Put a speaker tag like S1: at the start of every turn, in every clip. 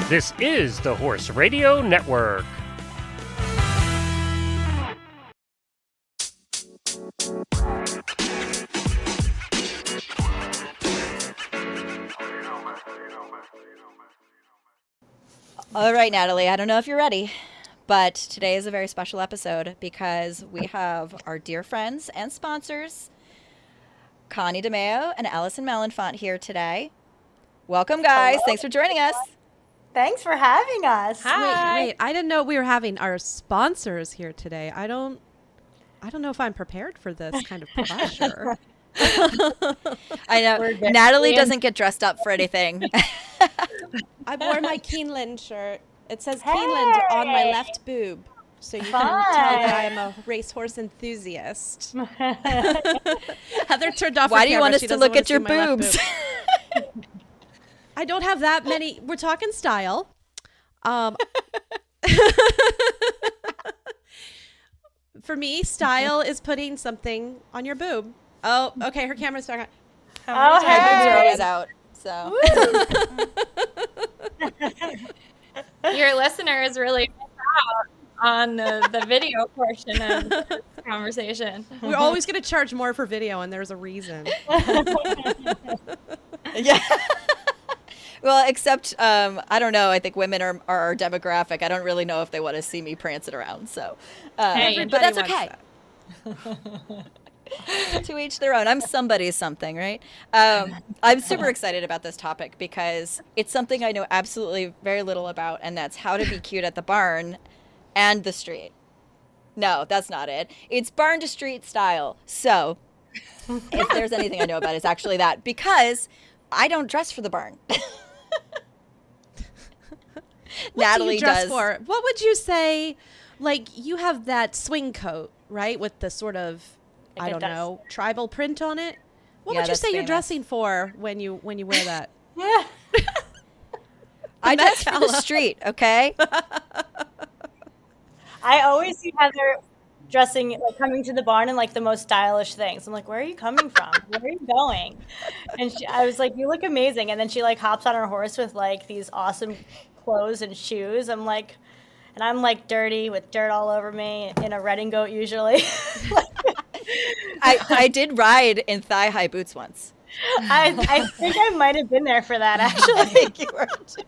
S1: This is the Horse Radio Network.
S2: All right, Natalie, I don't know if you're ready, but today is a very special episode because we have our dear friends and sponsors, Connie DeMeo and Allison Malenfant here today. Welcome, guys.
S3: Hello.
S2: Thanks for joining us.
S3: Thanks for having us.
S4: Hi. Wait, I didn't know we were having our sponsors here today. I don't know if I'm prepared for this kind of pressure.
S2: I know. Natalie doesn't get dressed up for anything.
S4: I wore my Keeneland shirt. It says Keeneland on my left boob. So you can tell that I am a racehorse enthusiast. Heather turned off her camera.
S2: Why do you want us
S4: She
S2: to
S4: doesn't
S2: look
S4: wanna
S2: at your
S4: see my left
S2: boobs?
S4: boob. I don't have that many. We're talking style. For me, style is putting something on your boob. Oh, okay. Her camera's back on.
S3: Oh,
S2: My boobs are
S3: hey.
S2: always out. So
S5: Your listeners really miss out on the video portion of this conversation.
S4: We're always going to charge more for video, and there's a reason.
S2: yeah. Well, except I don't know. I think women are our demographic. I don't really know if they want to see me prancing around. So,
S5: Hey,
S2: but that's
S4: Everybody
S2: okay.
S4: wants
S2: To each their own. I'm somebody's something, right? I'm super excited about this topic because it's something I know absolutely very little about, and that's how to be cute at the barn and the street. No, that's not it. It's barn to street style. So if there's anything I know about, it's actually that, because I don't dress for the barn. Natalie
S4: do you dress
S2: does.
S4: for? What would you say? Like, you have that swing coat, right, with the sort of, I don't know, tribal print on it. What
S2: Yeah,
S4: would you
S2: that's
S4: say you're
S2: famous.
S4: dressing for when you wear that?
S3: Yeah.
S2: I
S4: Met
S2: dress for the
S4: Gala.
S2: street, okay?
S3: I always see Heather dressing, like coming to the barn in like the most stylish things. I'm like, where are you coming from? Where are you going? And I was like, you look amazing. And then she like hops on her horse with like these awesome clothes and shoes. I'm like, and I'm like dirty with dirt all over me in a Redingote usually.
S2: I did ride in thigh-high boots once.
S3: I think I might have been there for that
S2: I
S3: actually.
S2: think you were too.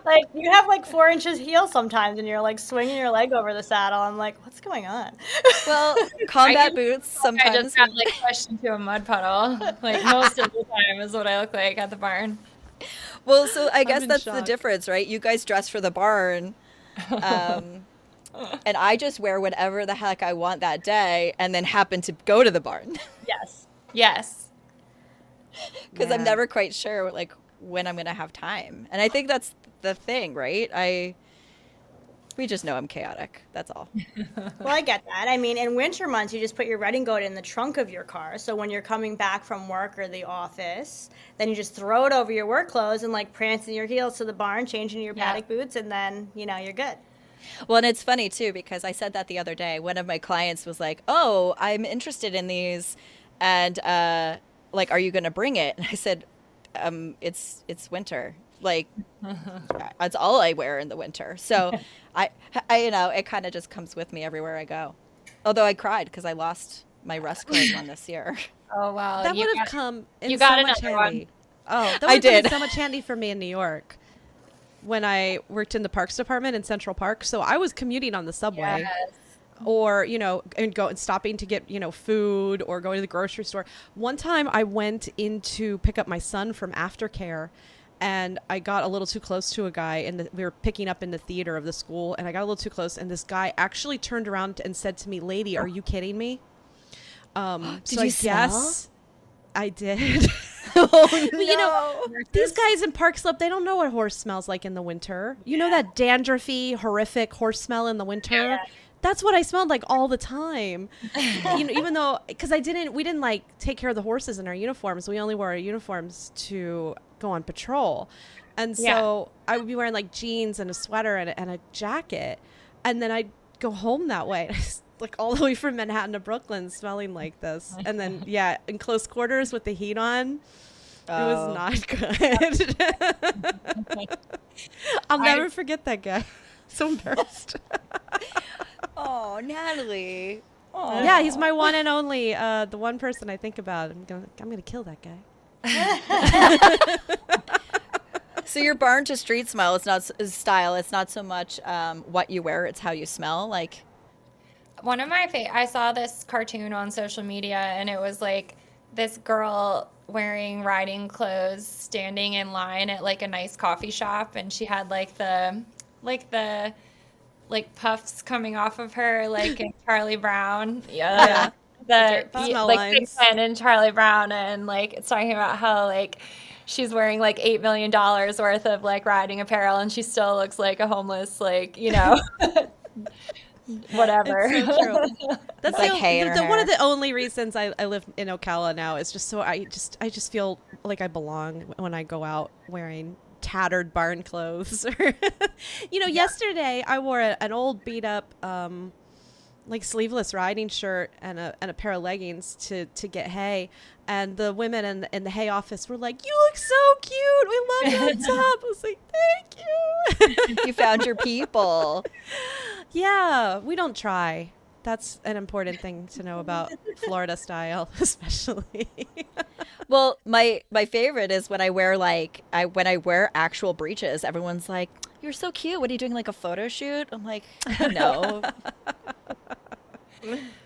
S3: Like you have like 4 inches heel sometimes and you're like swinging your leg over the saddle. I'm like, what's going on?
S2: Well, combat
S5: I
S2: boots
S5: I
S2: sometimes.
S5: just got like pushed into a mud puddle. Like most of the time is what I look like at the barn.
S2: Well, so I guess
S4: in
S2: that's the
S4: shock.
S2: difference, right? You guys dress for the barn, and I just wear whatever the heck I want that day, and then happen to go to the barn
S3: Yes.
S5: Yes.
S2: because I'm never quite sure like when I'm gonna have time. And I think that's the thing, right? We just know I'm chaotic. That's all.
S3: Well, I get that. I mean, in winter months, you just put your Redingote in the trunk of your car. So when you're coming back from work or the office, then you just throw it over your work clothes and like prance in your heels to the barn, change into your paddock boots, and then, you're good.
S2: Well, and it's funny too because I said that the other day. One of my clients was like, "Oh, I'm interested in these, and like, are you going to bring it?" And I said, "It's winter. Like, that's all I wear in the winter." So, I it kind of just comes with me everywhere I go. Although I cried because I lost my rust-colored one this year.
S5: Oh wow.
S4: That
S5: You
S4: would have
S5: got-
S4: come in
S5: you got
S4: so much
S5: another one.
S4: handy. Oh, that
S2: I
S4: would have
S2: did.
S4: been so much handy for me in New York when I worked in the parks department in Central Park. So I was commuting on the subway.
S5: Yes.
S4: Or and stopping to get food or going to the grocery store. One time I went in to pick up my son from aftercare, and I got a little too close to a guy, and we were picking up in the theater of the school, and I got a little too close, and this guy actually turned around and said to me, "Lady, are you kidding me?"
S2: Did
S4: So
S2: you
S4: I guess I did.
S2: Oh
S4: Well, these guys in Park Slope, they don't know what horse smells like in the winter. You know that dandruffy, horrific horse smell in the winter?
S3: Yeah.
S4: That's what I smelled like all the time. Even though, because we didn't like take care of the horses in our uniforms. We only wore our uniforms to go on patrol. And so I would be wearing like jeans and a sweater and a jacket. And then I'd go home that way. Like all the way from Manhattan to Brooklyn smelling like this. And then, in close quarters with the heat on. was not good. I'll never forget that guy. So embarrassed.
S2: Oh, Natalie.
S4: Yeah, he's my one and only, the one person I think about. I'm gonna kill that guy.
S2: So your barn to street smile is not style. It's not so much what you wear; it's how you smell. Like
S5: One of my I saw this cartoon on social media, and it was like this girl wearing riding clothes standing in line at like a nice coffee shop, and she had like the puffs coming off of her, like in Charlie Brown. Yeah.
S4: Smell
S5: Like
S4: lines.
S5: Pigpen and Charlie Brown, and like it's talking about how like she's wearing like $8 million worth of like riding apparel, and she still looks like a homeless, like, you know, whatever.
S4: It's so true. That's
S2: like hay in her
S4: one of
S2: hair.
S4: the only reasons I live in Ocala now is just so I just feel like I belong when I go out wearing tattered barn clothes. Yesterday I wore an old beat up like sleeveless riding shirt and a pair of leggings to get hay, and the women in the hay office were like, "You look so cute. We love you on top." I was like, "Thank you."
S2: you found your people.
S4: Yeah, we don't try. That's an important thing to know about Florida style, especially.
S2: Well, my favorite is when I wear when I wear actual breeches. Everyone's like, "You're so cute. What are you doing? Like a photo shoot?" I'm like, "No."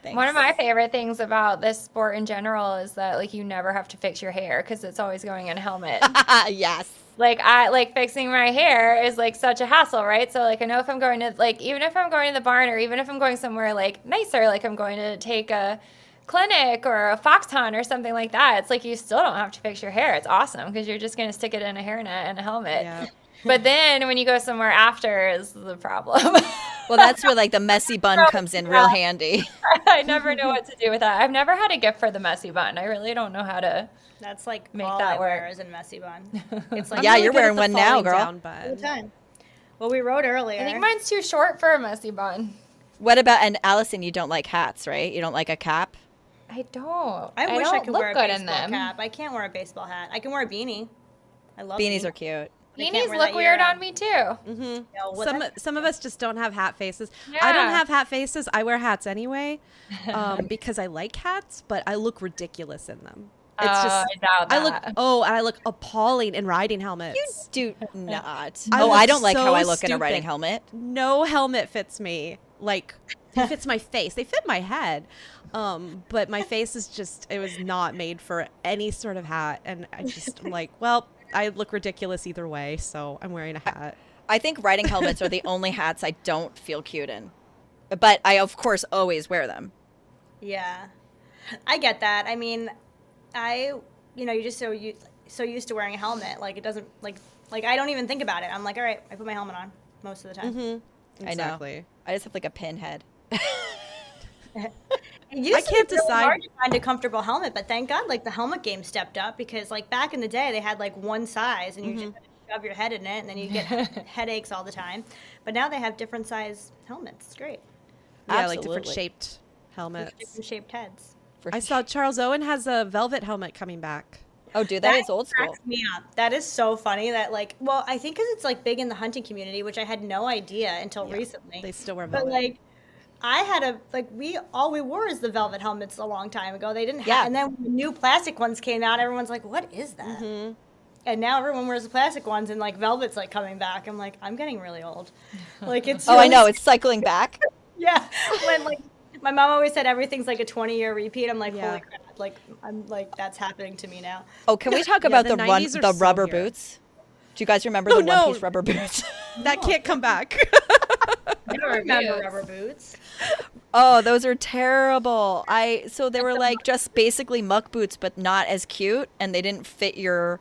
S2: Thanks.
S5: One of my favorite things about this sport in general is that like you never have to fix your hair because it's always going in a helmet.
S2: Yes.
S5: Like I like fixing my hair is like such a hassle, right? So like I know if I'm going to like even if I'm going to the barn or even if I'm going somewhere like nicer, like I'm going to take a clinic or a fox hunt or something like that, it's like you still don't have to fix your hair. It's awesome because you're just going to stick it in a hairnet and a helmet.
S4: Yeah.
S5: But then when you go somewhere after is the problem.
S2: Well, that's where like the messy bun comes in real handy.
S5: I never know what to do with that. I've never had a gift for the messy bun. I really don't know how to.
S3: That's like
S5: Make
S3: all
S5: that
S3: I wear
S5: work.
S3: is a messy bun. It's like
S2: Yeah,
S4: really
S2: you're
S4: good at
S2: wearing
S4: the
S2: one now,
S4: falling
S2: girl.
S4: down
S3: all
S4: bun.
S3: the time. Well, we rode earlier.
S5: I think mine's too short for a messy bun.
S2: What about, and Allison, you don't like hats, right? You don't like a cap?
S5: I don't.
S3: I wish I
S5: don't
S3: could
S5: look
S3: wear a
S5: good
S3: baseball
S5: in them.
S3: cap. I can't wear a baseball hat. I can wear a beanie. I love
S2: Beanies are cute.
S3: I can't
S5: Beanies
S3: wear
S5: look
S3: that
S5: weird
S3: year-round.
S5: on me too.
S3: No, well,
S4: Some of us just don't have hat faces. I don't
S5: Yeah.
S4: have hat faces. I wear hats anyway because I like hats, but I look ridiculous in them. It's just
S5: I doubt that.
S4: I look appalling in riding helmets.
S2: You do not.
S4: I
S2: Oh,
S4: look
S2: I don't like how
S4: so
S2: I look in a riding
S4: stupid.
S2: helmet.
S4: No helmet fits me. Like, it fits my face. They fit my head. But my face is just, it was not made for any sort of hat. And I just, I'm like, well, I look ridiculous either way, so I'm wearing a hat.
S2: I think riding helmets are the only hats I don't feel cute in. But I, of course, always wear them.
S3: Yeah, I get that. I mean, you're just so used to wearing a helmet, like it doesn't like I don't even think about it. I'm like, all right, I put my helmet on most of the time.
S4: Exactly.
S2: I just have like a pinhead.
S3: It used
S4: I
S3: to
S4: can't
S3: be really
S4: decide-
S3: hard to find a comfortable helmet, but thank God, like the helmet game stepped up because like back in the day they had like one size and you just had to shove your head in it and then you get headaches all the time. But now they have different size helmets. It's great.
S4: Yeah, like different
S2: Absolutely.
S4: shaped helmets.
S3: Different shaped heads.
S2: For
S4: I saw Charles Owen has a velvet helmet coming back.
S2: Oh, do that? It's old school.
S3: cracks me up. That is so funny that like, well, I think because it's like big in the hunting community, which I had no idea until recently.
S4: They still wear
S3: But
S4: velvet.
S3: like, I had all we wore is the velvet helmets a long time ago. They didn't have,
S2: Yeah.
S3: and then when the new plastic ones came out, everyone's like, what is that? And now everyone wears the plastic ones and like velvet's like coming back. I'm like, I'm getting really old. Like it's.
S2: Oh, I
S3: really-
S2: know. It's cycling back.
S3: Yeah. When like my mom always said everything's like a 20-year repeat. I'm like,
S4: Yeah.
S3: holy crap! Like I'm like that's happening to me now.
S2: Oh, can we talk about
S4: the
S2: the
S4: 90s are
S2: the
S4: so
S2: rubber
S4: here.
S2: boots? Do you guys remember
S4: Oh,
S2: the
S4: no.
S2: one-piece rubber boots?
S4: That can't come back.
S3: I don't remember rubber boots.
S2: Oh, those are terrible. So they were like just basically muck boots, but not as cute, and they didn't fit your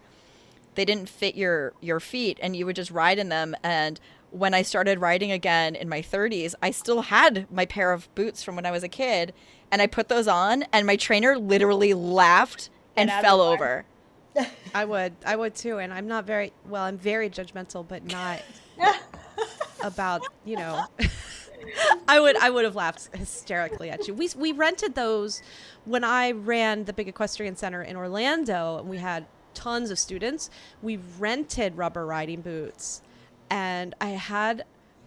S2: feet, and you would just ride in them. And when I started riding again in my 30s, I still had my pair of boots from when I was a kid, and I put those on, and my trainer literally laughed and
S3: Get out of
S2: fell
S3: the car.
S2: over.
S4: I would too. And I'm not very, well, I'm very judgmental, but not about, I would have laughed hysterically at you. We rented those when I ran the big equestrian center in Orlando, and we had tons of students, we rented rubber riding boots. And I had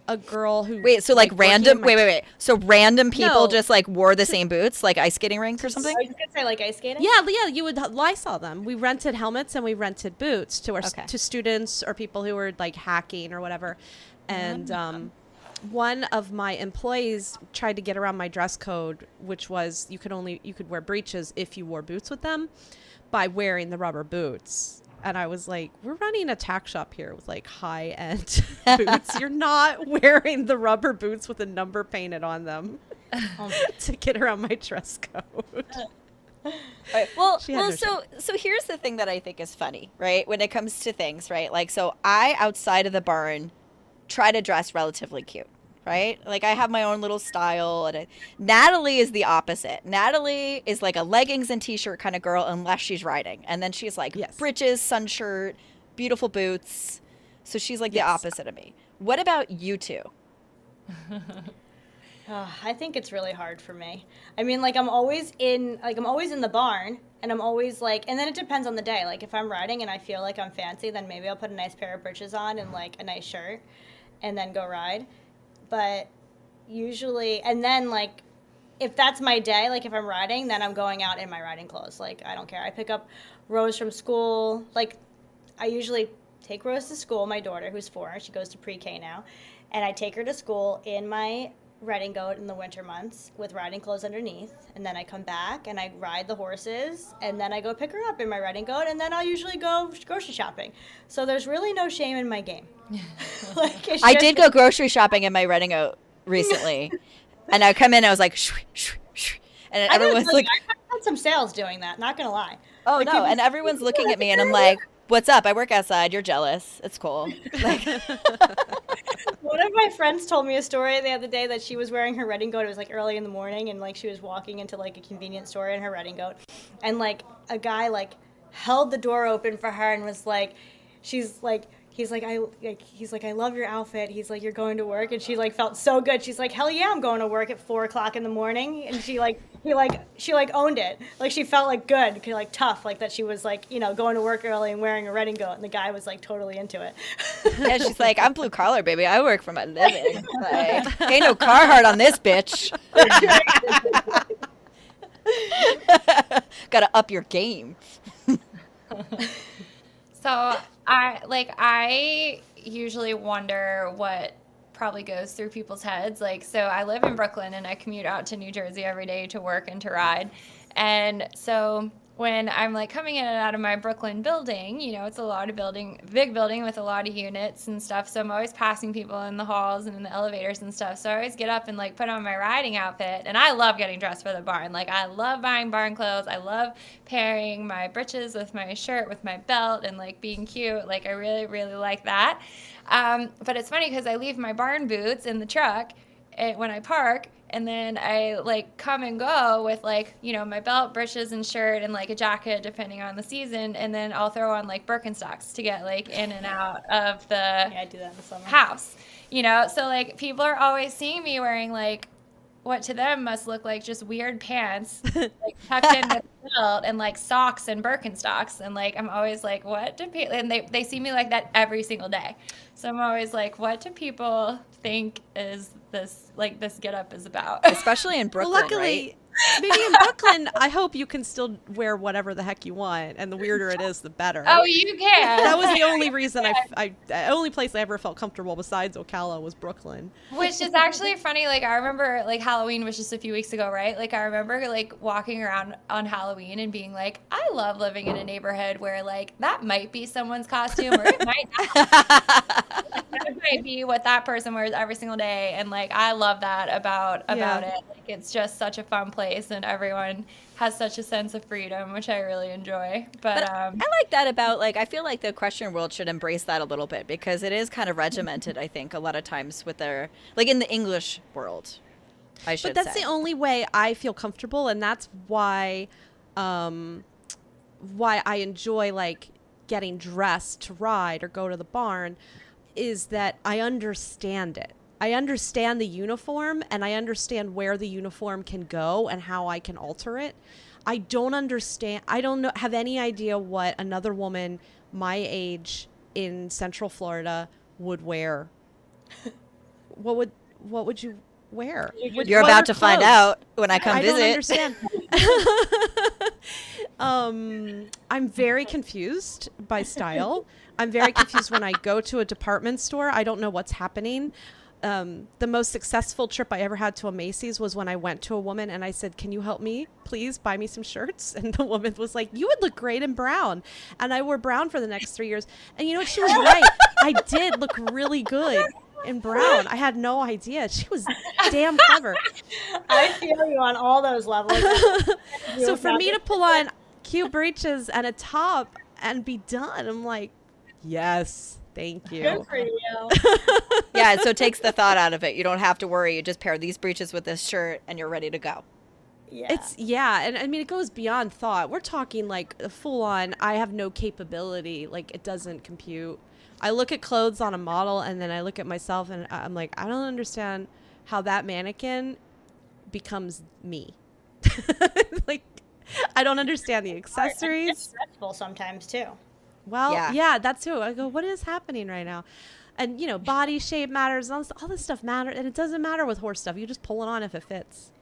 S4: a girl who
S2: Wait, so like
S4: working
S2: random
S4: in my-
S2: wait. So random people
S4: No.
S2: just like wore the same boots, like ice skating rink or something?
S3: I was gonna say like ice skating.
S4: Yeah, you would Lysol them. We rented helmets and we rented boots to our
S2: Okay.
S4: to students or people who were like hacking or whatever. And one of my employees tried to get around my dress code, which was you could wear breeches if you wore boots with them, by wearing the rubber boots. And I was like, we're running a tack shop here with like high-end boots. You're not wearing the rubber boots with a number painted on them to get around my dress code.
S2: Right. Well,
S4: She had no
S2: so here's the thing that I think is funny, right? When it comes to things, right? Like, so I, outside of the barn, try to dress relatively cute, right? Like, I have my own little style. And Natalie is the opposite. Natalie is like a leggings and t-shirt kind of girl unless she's riding. And then she's like
S4: Yes.
S2: breeches, sun shirt, beautiful boots. So she's like the
S4: Yes.
S2: opposite of me. What about you two?
S3: I think it's really hard for me. I mean, like I'm always in the barn, and I'm always like, and then it depends on the day. Like if I'm riding and I feel like I'm fancy, then maybe I'll put a nice pair of breeches on and like a nice shirt, and then go ride. But usually, and then like if that's my day, like if I'm riding, then I'm going out in my riding clothes. Like I don't care. I pick up Rose from school. Like I usually take Rose to school, my daughter who's 4, she goes to pre-K now, and I take her to school in my Redingote in the winter months with riding clothes underneath, and then I come back and I ride the horses, and then I go pick her up in my Redingote, and then I'll usually go grocery shopping. So there's really no shame in my game. Like, it's
S2: I
S3: just-
S2: did go grocery shopping in my Redingote recently. And I come in, I was like, shh, shh, shh. And
S3: I gotta
S2: everyone's
S3: tell you,
S2: like,
S3: I had some sales doing that, not gonna lie.
S2: oh
S3: Like,
S2: no.
S3: people-
S2: And everyone's looking at me and I'm like, what's up? I work outside. You're jealous. It's cool. Like,
S3: One of my friends told me a story the other day that she was wearing her Redingote. It was like early in the morning, and like she was walking into like a convenience store in her Redingote, and like a guy like held the door open for her and was like, he's like, I love your outfit. He's like, you're going to work, and she like felt so good. She's like, hell yeah, I'm going to work at 4:00 in the morning, and she owned it. Like she felt like good, like tough, like that she was like, you know, going to work early and wearing a Redingote, and the guy was like totally into it.
S2: yeah, she's like, I'm blue collar, baby. I work for my living. Like, ain't no Carhartt on this bitch. Gotta up your game.
S5: So I usually wonder what probably goes through people's heads. Like, so I live in Brooklyn and I commute out to New Jersey every day to work and to ride. And so when I'm like coming in and out of my Brooklyn building, you know, it's big building with a lot of units and stuff. So I'm always passing people in the halls and in the elevators and stuff. So I always get up and like put on my riding outfit. And I love getting dressed for the barn. Like I love buying barn clothes. I love pairing my breeches with my shirt, with my belt, and like being cute. Like I really, really like that. But it's funny because I leave my barn boots in the truck when I park, and then I like come and go with like, you know, my belt, breeches, and shirt, and like a jacket depending on the season, and then I'll throw on like Birkenstocks to get like in and out of the
S3: Yeah, I do that in the summer.
S5: house, you know. So like people are always seeing me wearing like what to them must look like just weird pants, like tucked in with a belt, and like socks and Birkenstocks, and like I'm always like, what do people? And they see me like that every single day. So I'm always like, what do people think is this get up is about?
S2: Especially in Brooklyn,
S4: Well, luckily,
S2: right?
S4: maybe in Brooklyn, I hope you can still wear whatever the heck you want, and the weirder it is, the better.
S5: Oh, you can.
S4: That was the only reason the only place I ever felt comfortable besides Ocala was Brooklyn.
S5: Which is actually funny. Like, I remember, like, Halloween was just a few weeks ago, right? Like, I remember, like, walking around on Halloween and being like, I love living in a neighborhood where, like, that might be someone's costume, or it might not. That might be what that person wears every single day. And, like, I love that about
S4: Yeah.
S5: it. Like, it's just such a fun place, and everyone has such a sense of freedom, which I really enjoy. But
S2: I like that about, like, I feel like the equestrian world should embrace that a little bit because it is kind of regimented, I think, a lot of times with their, like, in the English world, I should
S4: But that's
S2: say.
S4: the only way I feel comfortable, and that's why I enjoy like getting dressed to ride or go to the barn, is that I understand it. I understand the uniform, and I understand where the uniform can go and how I can alter it. I don't understand. I don't have any idea what another woman my age in Central Florida would wear. What would you wear?
S2: You're about to find out when I come visit.
S4: I don't understand. I'm very confused by style. I'm very confused when I go to a department store. I don't know what's happening. The most successful trip I ever had to a Macy's was when I went to a woman and I said, "Can you help me? Please buy me some shirts." And the woman was like, "You would look great in brown." And I wore brown for the next 3 years. And you know, she was right. I did look really good in brown. I had no idea. She was damn clever.
S3: I feel you on all those levels.
S4: So for me to pull on cute breeches and a top and be done, I'm like, yes, thank you.
S3: Good for you.
S2: Yeah, so it takes the thought out of it. You don't have to worry. You just pair these breeches with this shirt and you're ready to go.
S3: Yeah.
S4: And I mean, it goes beyond thought. We're talking like a full on, I have no capability. Like, it doesn't compute. I look at clothes on a model and then I look at myself and I'm like, I don't understand how that mannequin becomes me. Like, I don't understand the accessories.
S3: It's stressful sometimes too.
S4: Well, yeah, that's too. I go, what is happening right now? And, you know, body shape matters. All this stuff matters. And it doesn't matter with horse stuff. You just pull it on if it fits.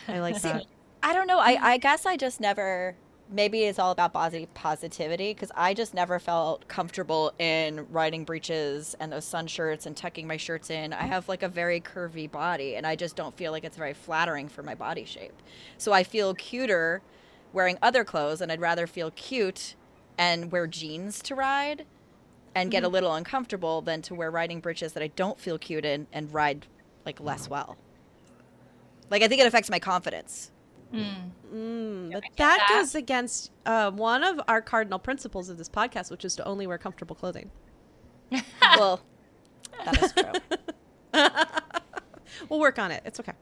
S4: I like that.
S2: I don't know. I guess I just never, maybe it's all about body positivity, because I just never felt comfortable in riding breeches and those sun shirts and tucking my shirts in. I have like a very curvy body and I just don't feel like it's very flattering for my body shape. So I feel cuter wearing other clothes, and I'd rather feel cute and wear jeans to ride and get a little uncomfortable than to wear riding breeches that I don't feel cute in and ride like less well. Like, I think it affects my confidence.
S4: But that goes against one of our cardinal principles of this podcast, which is to only wear comfortable clothing.
S2: Well, that is true.
S4: We'll work on it. It's okay.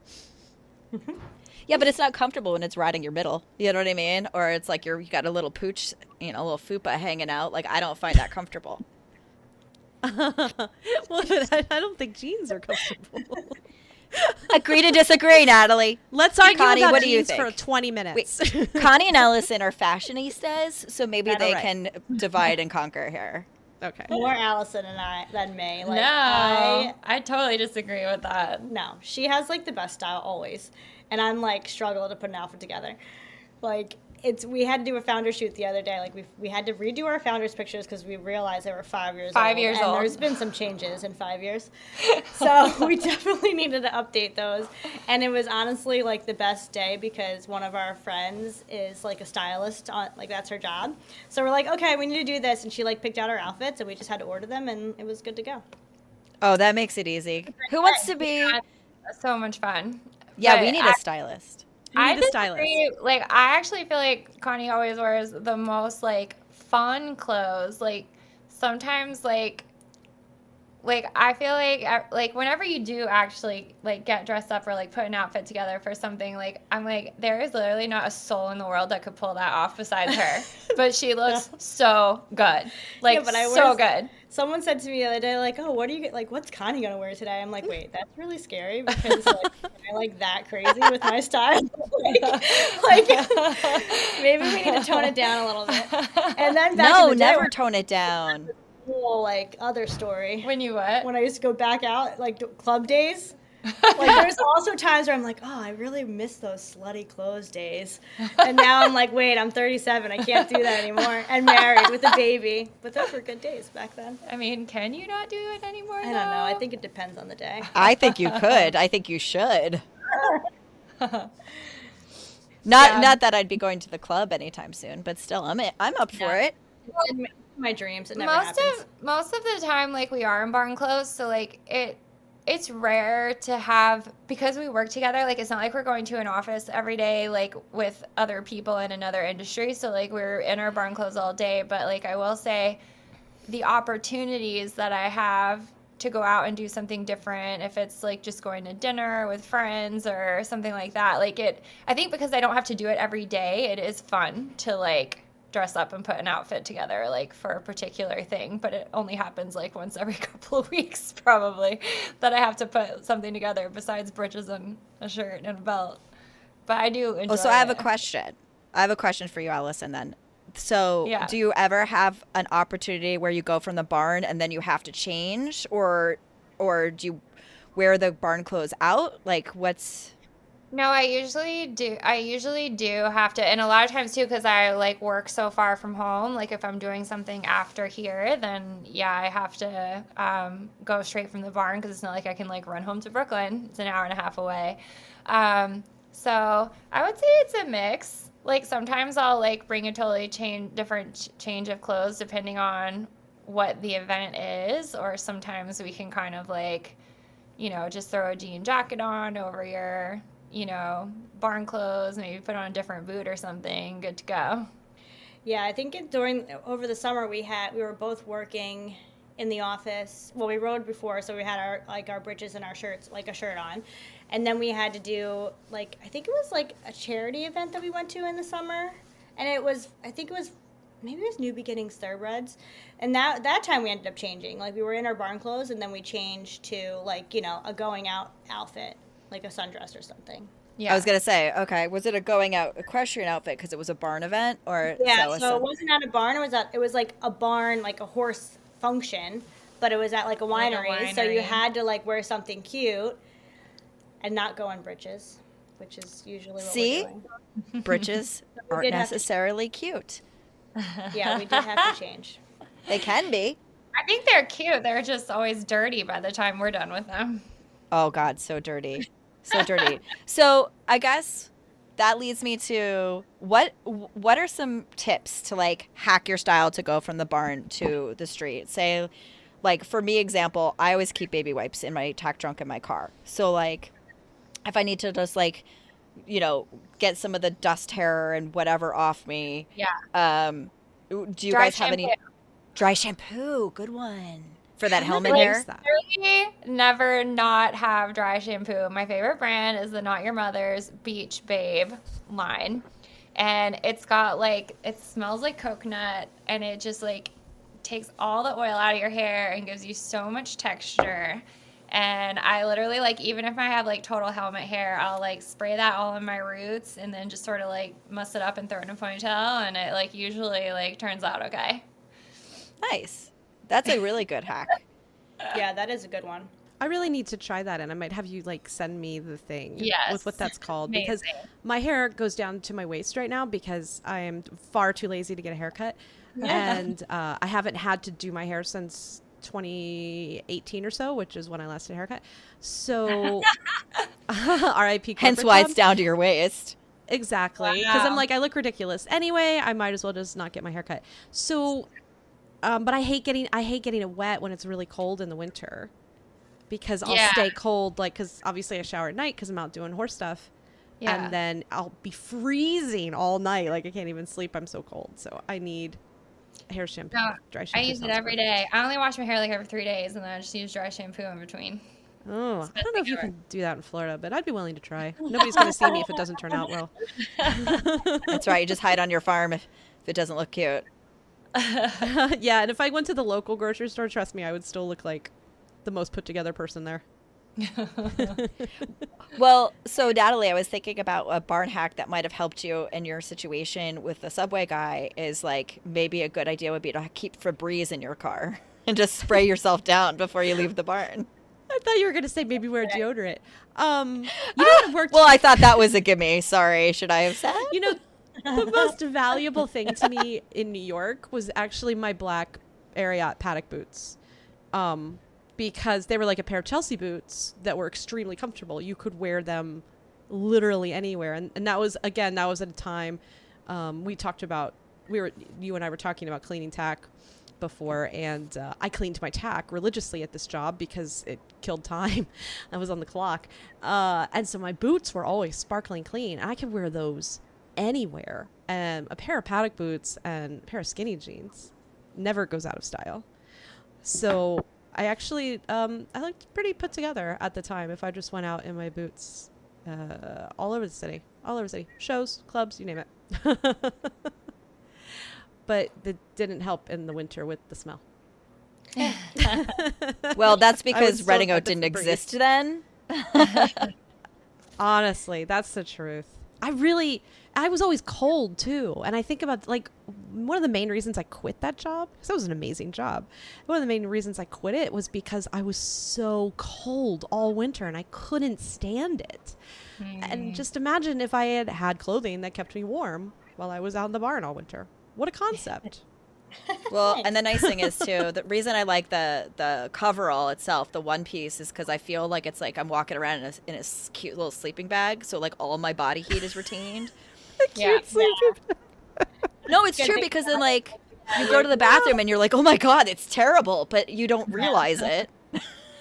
S2: Yeah, but it's not comfortable when it's riding your middle. You know what I mean? Or it's like you got a little pooch, you know, a little fupa hanging out. Like, I don't find that comfortable.
S4: Well, but I don't think jeans are comfortable.
S2: Agree to disagree, Natalie.
S4: Let's argue
S2: Connie,
S4: about
S2: what do you
S4: jeans
S2: think?
S4: for 20 minutes.
S2: Wait, Connie and Allison are fashionistas, so maybe
S3: That's
S2: they
S3: right.
S2: can divide and conquer here.
S4: Okay.
S3: More Allison and I than me. Like,
S5: No, I totally disagree with that.
S3: No, she has like the best style always, and I'm like struggle to put an outfit together. Like, we had to do a founder shoot the other day. Like, we had to redo our founders pictures because we realized they were 5 years old.
S5: 5 years
S3: and
S5: old.
S3: There's been some changes in 5 years, so we definitely needed to update those. And it was honestly like the best day because one of our friends is like a stylist on, like, that's her job. So we're like, okay, we need to do this, and she like picked out our outfits, and we just had to order them, and it was good to go.
S2: Oh, that makes it easy. Who wants to be?
S5: Yeah, so much fun.
S2: Yeah,
S5: But
S2: we need a stylist.
S5: I
S4: need a stylist.
S5: disagree. Like, I actually feel like Connie always wears the most like fun clothes. Like, sometimes like I feel like whenever you do actually like get dressed up or like put an outfit together for something, like, I'm like, there is literally not a soul in the world that could pull that off besides her. But she looks so good. Like,
S3: Yeah, but I
S5: so
S3: wear-
S5: good.
S3: Someone said to me the other day, like, "Oh, what are you like? What's Connie gonna wear today?" I'm like, "Wait, that's really scary because like, am I like that crazy with my style? like, maybe we need to tone it down a little bit." And then back
S2: No,
S3: in the day,
S2: never
S3: when
S2: tone it down.
S3: whole like other story.
S5: When you what?
S3: When I used to go back out like club days. Like, there's also times where I'm like, oh, I really miss those slutty clothes days. And now I'm like, wait, I'm 37. I can't do that anymore. And married with a baby. But those were good days back then.
S5: I mean, can you not do it anymore?
S3: I don't know. I think it depends on the day.
S2: I think you could. I think you should. Not that I'd be going to the club anytime soon, but still, I'm up for it.
S3: In my dreams, it never happens.
S5: Most of the time, like, we are in barn clothes, so like it's rare to have, because we work together, like, it's not like we're going to an office every day, like, with other people in another industry, so like we're in our barn clothes all day. But like, I will say, the opportunities that I have to go out and do something different, if it's like just going to dinner with friends or something like that, like, I think because I don't have to do it every day, it is fun to like dress up and put an outfit together, like, for a particular thing. But it only happens like once every couple of weeks probably that I have to put something together besides breeches and a shirt and a belt. But I do enjoy
S2: Oh, so I have a
S5: it.
S2: question. I have a question for you, Allison, then. So
S5: Yeah.
S2: do you ever have an opportunity where you go from the barn and then you have to change, or do you wear the barn clothes out? Like, what's...
S5: No, I usually do. I usually do have to, and a lot of times too, because I like work so far from home. Like if I'm doing something after here, then yeah, I have to go straight from the barn because it's not like I can like run home to Brooklyn. It's an hour and a half away. So I would say it's a mix. Like sometimes I'll like bring a totally different change of clothes depending on what the event is, or sometimes we can kind of like, just throw a jean jacket on over your barn clothes, maybe put on a different boot or something, good to go.
S3: Yeah, I think over the summer we were both working in the office. Well, we rode before, so we had our breeches and our shirts, like a shirt on. And then we had to do I think it was like a charity event that we went to in the summer. And maybe it was New Beginnings Thoroughbreds. And that time we ended up changing. Like we were in our barn clothes and then we changed to a going out outfit, like a sundress or something.
S2: Yeah. I was going to say, okay, was it a going out equestrian outfit because it was a barn event? Or
S3: yeah, so it wasn't at a barn. It was like a barn, like a horse function, but it was at like a winery. So you had to wear something cute and not go in breeches, which is usually what we're doing.
S2: Breeches aren't necessarily cute.
S3: Yeah, we did have to change.
S2: They can be.
S5: I think they're cute. They're just always dirty by the time we're done with them.
S2: Oh, God, so dirty. So dirty. So I guess that leads me to what are some tips to hack your style to go from the barn to the street? Say, for me, example, I always keep baby wipes in my tack trunk in my car. So if I need to just get some of the dust hair and whatever off me.
S5: Yeah.
S2: Do you guys have any dry shampoo? Good one. For that helmet hair?
S5: Really never not have dry shampoo. My favorite brand is the Not Your Mother's Beach Babe line. And it's got it smells like coconut, and it just takes all the oil out of your hair and gives you so much texture. And I literally even if I have total helmet hair, I'll spray that all in my roots and then just sort of muss it up and throw it in a ponytail, and it usually turns out okay.
S2: Nice. That's a really good hack.
S3: Yeah, that is a good one.
S4: I really need to try that, and I might have you send me the thing with what that's called.
S5: Amazing.
S4: Because my hair goes down to my waist right now because I am far too lazy to get a haircut. And I haven't had to do my hair since 2018 or so, which is when I last did a haircut. So R.I.P.
S2: Hence why it's down to your waist.
S4: Exactly. Because I'm I look ridiculous anyway. I might as well just not get my haircut. So, but I hate getting it wet when it's really cold in the winter, because I'll stay cold. Because obviously I shower at night because I'm out doing horse stuff. Yeah. And then I'll be freezing all night. I can't even sleep. I'm so cold. So I need hair shampoo, dry shampoo.
S5: I use it every day. I only wash my hair every 3 days, and then I just use dry shampoo in between.
S4: Oh, I don't know if you can do that in Florida, but I'd be willing to try. Nobody's going to see me if it doesn't turn out well.
S2: That's right. You just hide on your farm if it doesn't look cute.
S4: Yeah, and if I went to the local grocery store, trust me, I would still look like the most put together person there.
S2: Well, so Natalie, I was thinking about a barn hack that might have helped you in your situation with the subway guy. Is maybe a good idea would be to keep Febreze in your car and just spray yourself down before you leave the barn.
S4: I thought you were going to say maybe wear deodorant. What worked?
S2: Well, I thought that was a gimme. Sorry, should I have said?
S4: The most valuable thing to me in New York was actually my black Ariat paddock boots. Because they were like a pair of Chelsea boots that were extremely comfortable. You could wear them literally anywhere. And that was at a time you and I were talking about cleaning tack before, and I cleaned my tack religiously at this job because it killed time. I was on the clock. And so my boots were always sparkling clean. I could wear those anywhere. And a pair of paddock boots and a pair of skinny jeans never goes out of style. So I actually, I looked pretty put together at the time if I just went out in my boots all over the city. Shows, clubs, you name it. But it didn't help in the winter with the smell.
S2: Well, that's because Redingote didn't exist then.
S4: Honestly, that's the truth. I really, I was always cold too. And I think about like one of the main reasons I quit that job, because that was an amazing job. One of the main reasons I quit it was because I was so cold all winter and I couldn't stand it. And just imagine if I had had clothing that kept me warm while I was out in the barn all winter. What a concept.
S2: Well, and the nice thing is too, the reason I like the coverall itself, the one piece, is because I feel like it's like I'm walking around in a cute little sleeping bag, so like all my body heat is retained.
S5: Yeah.
S2: No, it's true, because then like you go to the bathroom and you're like, oh my God, it's terrible, but you don't realize it.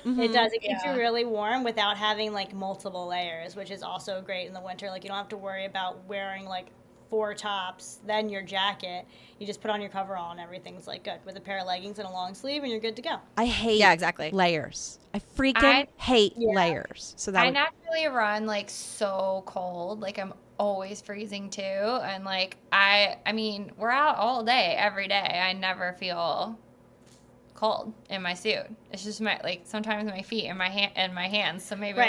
S3: It does. It keeps you really warm without having like multiple layers, which is also great in the winter. Like you don't have to worry about wearing like 4 tops, then your jacket. You just put on your coverall and everything's like good with a pair of leggings and a long sleeve, and you're good to go.
S4: I hate
S2: exactly
S4: layers. I freaking hate layers. So that
S5: I naturally run like so cold. Like I'm always freezing too. And like I mean, we're out all day, every day. I never feel cold in my suit. It's just my like sometimes my feet and my hands. So maybe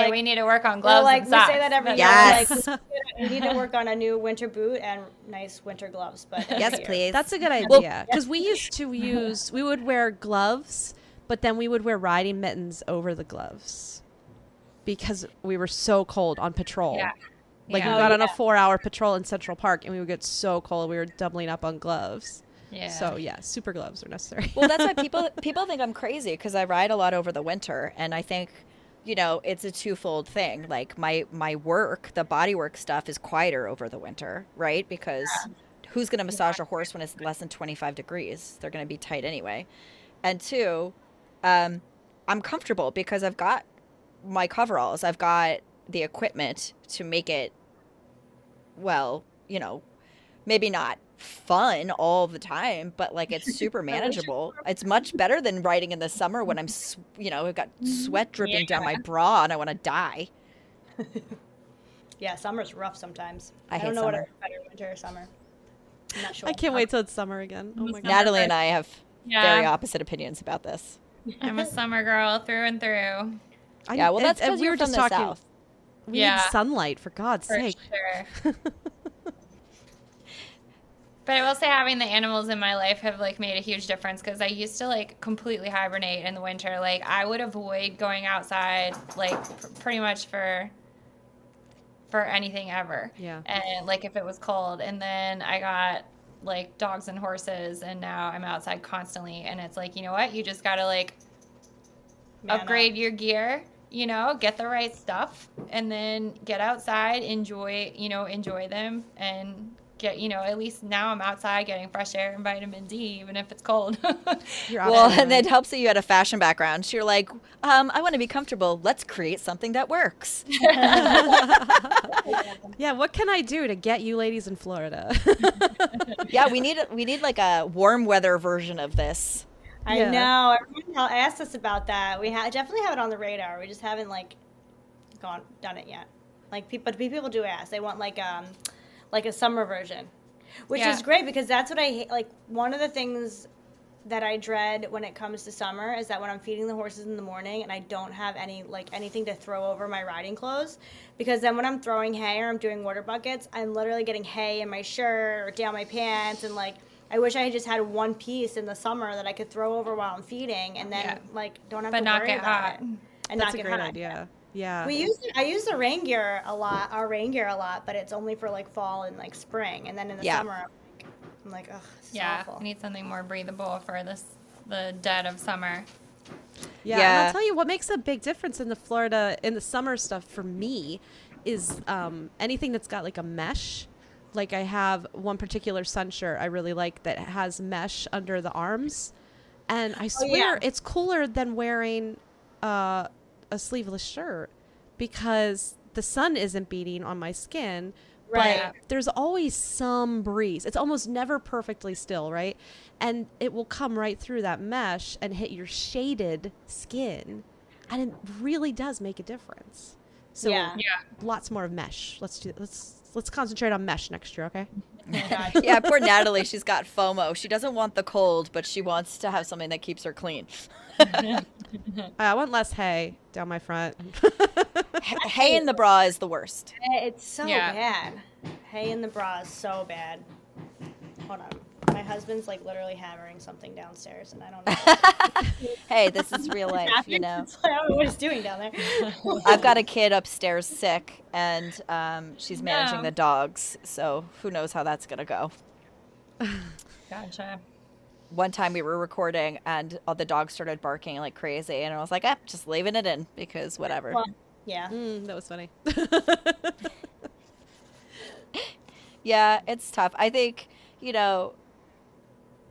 S5: we need to work on gloves.
S3: Like
S5: and socks.
S3: we say that every year.
S2: Yes.
S3: Like, we need to work on a new winter boot and nice winter gloves. But
S2: Yes, please.
S4: That's a good idea. Because we used to we would wear gloves, but then we would wear riding mittens over the gloves because we were so cold on patrol.
S5: Yeah.
S4: Like we got on a 4-hour patrol in Central Park and we would get so cold we were doubling up on gloves.
S5: Yeah.
S4: So yeah, super gloves are necessary.
S2: Well, that's why people think I'm crazy, because I ride a lot over the winter, and I think, you know, it's a twofold thing. Like my work, the body work stuff, is quieter over the winter, right? Because who's going to massage a horse when it's less than 25 degrees? They're going to be tight anyway. And 2, I'm comfortable because I've got my coveralls. I've got the equipment to make it, well, you know, maybe not fun all the time, but like it's super manageable. It's much better than riding in the summer when I'm, you know, I've got sweat dripping down my bra and I want to die.
S3: Yeah, summer's rough sometimes.
S2: I hate
S3: don't know
S2: summer.
S3: what I better, winter or summer. I'm not sure.
S4: I can't wait till it's summer again. Oh my god.
S2: Natalie and I have very opposite opinions about this.
S5: I'm a summer girl through and through.
S2: Yeah, well, that's because
S4: we were
S2: from
S4: just
S2: the
S4: talking.
S2: South.
S4: We need sunlight, for God's
S5: For
S4: sake.
S5: sure. But I will say having the animals in my life have like made a huge difference, because I used to like completely hibernate in the winter. Like I would avoid going outside like pretty much for anything ever. Yeah. And like if it was cold, and then I got like dogs and horses, and now I'm outside constantly, and it's like, you know what? You just got to like upgrade your gear, you know, get the right stuff, and then get outside, enjoy them, and get, you know, at least now I'm outside getting fresh air and vitamin D, even if it's cold.
S2: Well, and it helps that you had a fashion background. So you're like, I want to be comfortable. Let's create something that works.
S4: Yeah, what can I do to get you ladies in Florida?
S2: Yeah, we need like a warm weather version of this.
S3: I know. Everyone asked us about that. We definitely have it on the radar. We just haven't like done it yet. Like people do ask. They want like a summer version, which is great, because that's what I hate. Like one of the things that I dread when it comes to summer is that when I'm feeding the horses in the morning and I don't have anything to throw over my riding clothes, because then when I'm throwing hay or I'm doing water buckets, I'm literally getting hay in my shirt or down my pants, and like I wish I had just had one piece in the summer that I could throw over while I'm feeding, and then like don't have to worry about it. And
S4: that's
S3: not get
S4: a great
S3: hot.
S4: idea. Yeah.
S3: I use the rain gear a lot, but it's only for like fall and like spring, and then in the summer I'm like, ugh, this is awful.
S5: I need something more breathable for the dead of summer.
S4: Yeah, and I'll tell you what makes a big difference in the summer stuff for me is anything that's got like a mesh. Like I have one particular sun shirt I really like that has mesh under the arms, and I swear it's cooler than wearing a sleeveless shirt, because the sun isn't beating on my skin. Right. But there's always some breeze. It's almost never perfectly still, right? And it will come right through that mesh and hit your shaded skin. And it really does make a difference. So lots more of mesh. Let's concentrate on mesh next year, okay?
S2: Yeah, poor Natalie. She's got FOMO. She doesn't want the cold, but she wants to have something that keeps her clean.
S4: I want less hay down my front.
S2: Hay in the bra is the worst.
S3: It's so bad. hay in the bras so bad. Hold on. My husband's like literally hammering something downstairs, and I don't know.
S2: Hey, this is real life, you know.
S3: I don't know what he's doing down there.
S2: I've got a kid upstairs sick, and she's managing
S5: No.
S2: the dogs, so who knows how that's gonna go.
S5: Gotcha.
S2: One time we were recording, and all the dogs started barking like crazy, and I was like, just leaving it in because whatever.
S3: Well, yeah.
S4: That was funny.
S2: Yeah, it's tough. I think,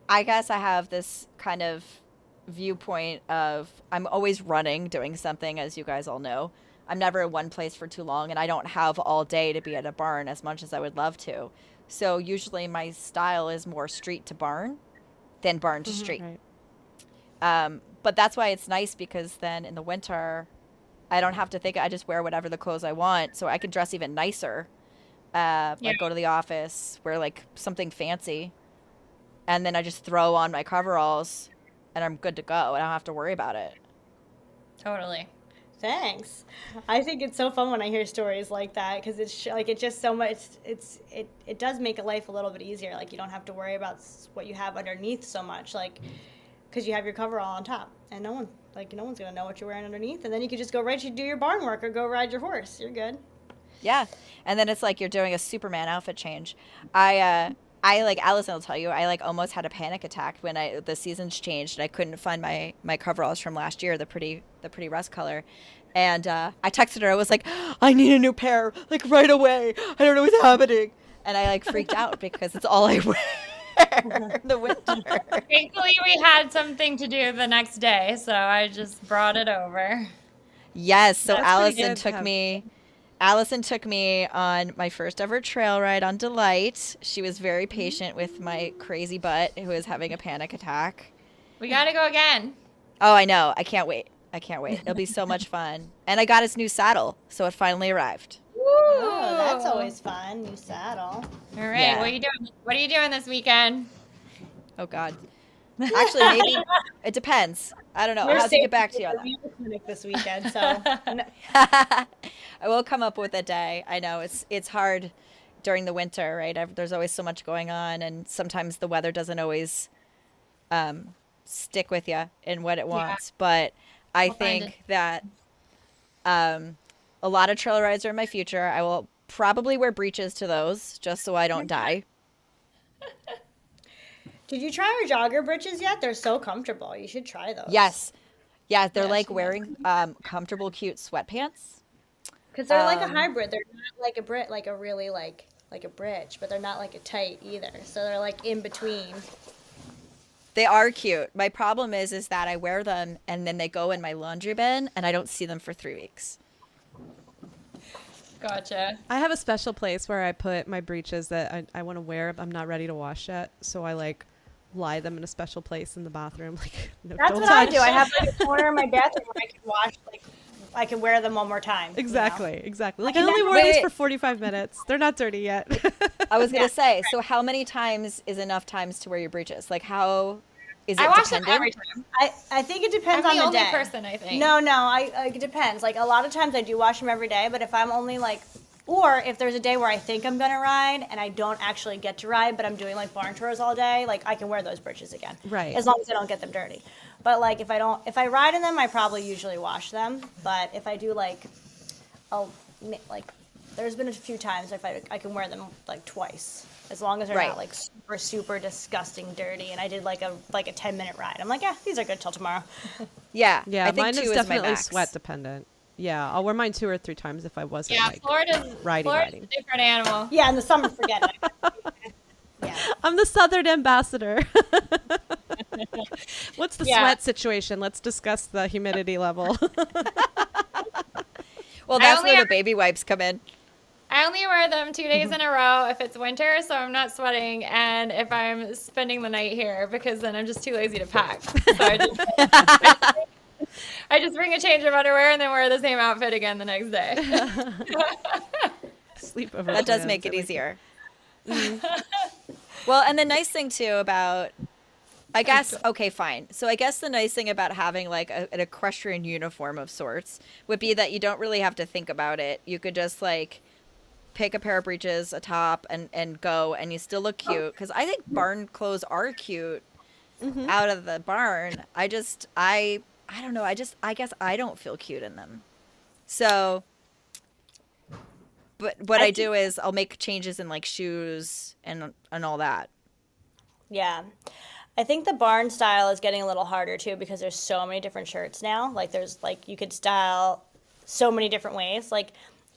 S2: I guess I have this kind of viewpoint of I'm always running, doing something, as you guys all know. I'm never in one place for too long, and I don't have all day to be at a barn as much as I would love to. So usually my style is more street to barn than barn to street.
S4: Right.
S2: But that's why it's nice, because then in the winter, I don't have to think. I just wear whatever the clothes I want, so I can dress even nicer. Like go to the office, wear like something fancy, and then I just throw on my coveralls, and I'm good to go. I don't have to worry about it.
S5: Totally.
S3: Thanks. I think it's so fun when I hear stories like that, because it's like it's just so much. It does make life a little bit easier. Like you don't have to worry about what you have underneath so much, like because you have your coverall on top, and no one's gonna know what you're wearing underneath, and then you can just go right to do your barn work or go ride your horse. You're good.
S2: Yeah, and then it's like you're doing a Superman outfit change. I like Allison will tell you, I like almost had a panic attack when the seasons changed and I couldn't find my coveralls from last year, the pretty rust color. And I texted her. I was like, I need a new pair, like right away. I don't know what's happening. And I like freaked out because it's all I wear in the winter.
S5: Thankfully, we had something to do the next day, so I just brought it over.
S2: Yes, so
S4: That's pretty good to have.
S2: Allison took me on my first ever trail ride on Delight. She was very patient with my crazy butt who was having a panic attack.
S5: We got to go again.
S2: Oh, I know. I can't wait. It'll be so much fun. And I got his new saddle, so it finally arrived.
S3: Oh, that's always fun. New saddle.
S5: All right.
S2: Yeah.
S5: What are you doing? What are you doing this weekend?
S2: Oh, God. Actually, maybe it depends. I don't know. I'll have to get back to you on that.
S3: Clinic this weekend, so
S2: I will come up with a day. I know it's hard during the winter, right? There's always so much going on, and sometimes the weather doesn't always stick with you in what it wants. But I think that a lot of trail rides are in my future. I will probably wear breeches to those just so I don't die.
S3: Did you try our jogger breeches yet? They're so comfortable. You should try those.
S2: Yes. Yeah, they're
S3: Yes,
S2: like
S3: yeah.
S2: wearing comfortable, cute sweatpants.
S3: Because they're like a hybrid. They're not like a really like a bridge, but they're not like a tight either. So they're like in between.
S2: They are cute. My problem is that I wear them and then they go in my laundry bin and I don't see them for 3 weeks.
S5: Gotcha.
S4: I have a special place where I put my breeches that I want to wear. I'm not ready to wash yet, so I like lie them in a special place in the bathroom. Like, no,
S3: That's
S4: don't
S3: what I
S4: touch.
S3: do. I have like a corner in my bathroom where I can wash. Like I can wear them one more time. you know?
S4: Exactly. Like I
S3: can
S4: only
S3: never
S4: wore these
S2: wait.
S4: for 45 minutes. They're not dirty yet.
S2: I was going to say, so how many times is enough times to wear your breeches? Like how is it
S5: I wash them
S2: dependent?
S5: every time.
S3: I think it depends
S5: I'm
S3: on
S5: the
S3: the
S5: only
S3: day.
S5: person, I think.
S3: No, it depends. Like a lot of times I do wash them every day, but if I'm only like, or if there's a day where I think I'm gonna ride and I don't actually get to ride, but I'm doing like barn tours all day, like I can wear those breeches again.
S4: Right.
S3: As long as I don't get them dirty. But like if I ride in them, I probably usually wash them. But if I do like, there's been a few times if I can wear them like twice. As long as they're
S2: Right.
S3: not like super, super disgusting dirty, and I did like a 10-minute ride. I'm like, yeah, these are good till tomorrow.
S2: Yeah.
S4: Yeah,
S2: I think
S4: mine
S2: 2
S4: is
S2: my
S4: definitely
S2: max.
S4: sweat dependent. Yeah, I'll wear mine 2 or 3 times if I wasn't
S5: Yeah,
S4: like
S5: Florida's
S4: riding.
S5: a different animal.
S3: Yeah, in the summer, forget it. Yeah.
S4: I'm the Southern ambassador. What's the
S5: Yeah.
S4: sweat situation? Let's discuss the humidity level.
S2: Well,
S5: I
S2: that's
S5: only
S2: where
S5: have-
S2: the baby wipes come in.
S5: I only wear them 2 days in a row if it's winter, so I'm not sweating, and if I'm spending the night here, because then I'm just too lazy to pack. So I just bring a change of underwear and then wear the same outfit again the next day.
S4: Sleepover.
S2: That does
S4: plans,
S2: make it
S4: I like
S2: easier. Well, and the nice thing too about, I guess, okay, fine. So I guess the nice thing about having like an equestrian uniform of sorts would be that you don't really have to think about it. You could just like pick a pair of breeches, a top, and go, and you still look cute. Because I think barn clothes are cute out of the barn. I don't know. I guess I don't feel cute in them. So, but what I do is I'll make changes in like shoes and all that.
S3: Yeah. I think the barn style is getting a little harder too because there's so many different shirts now. Like there's like you could style so many different ways. Like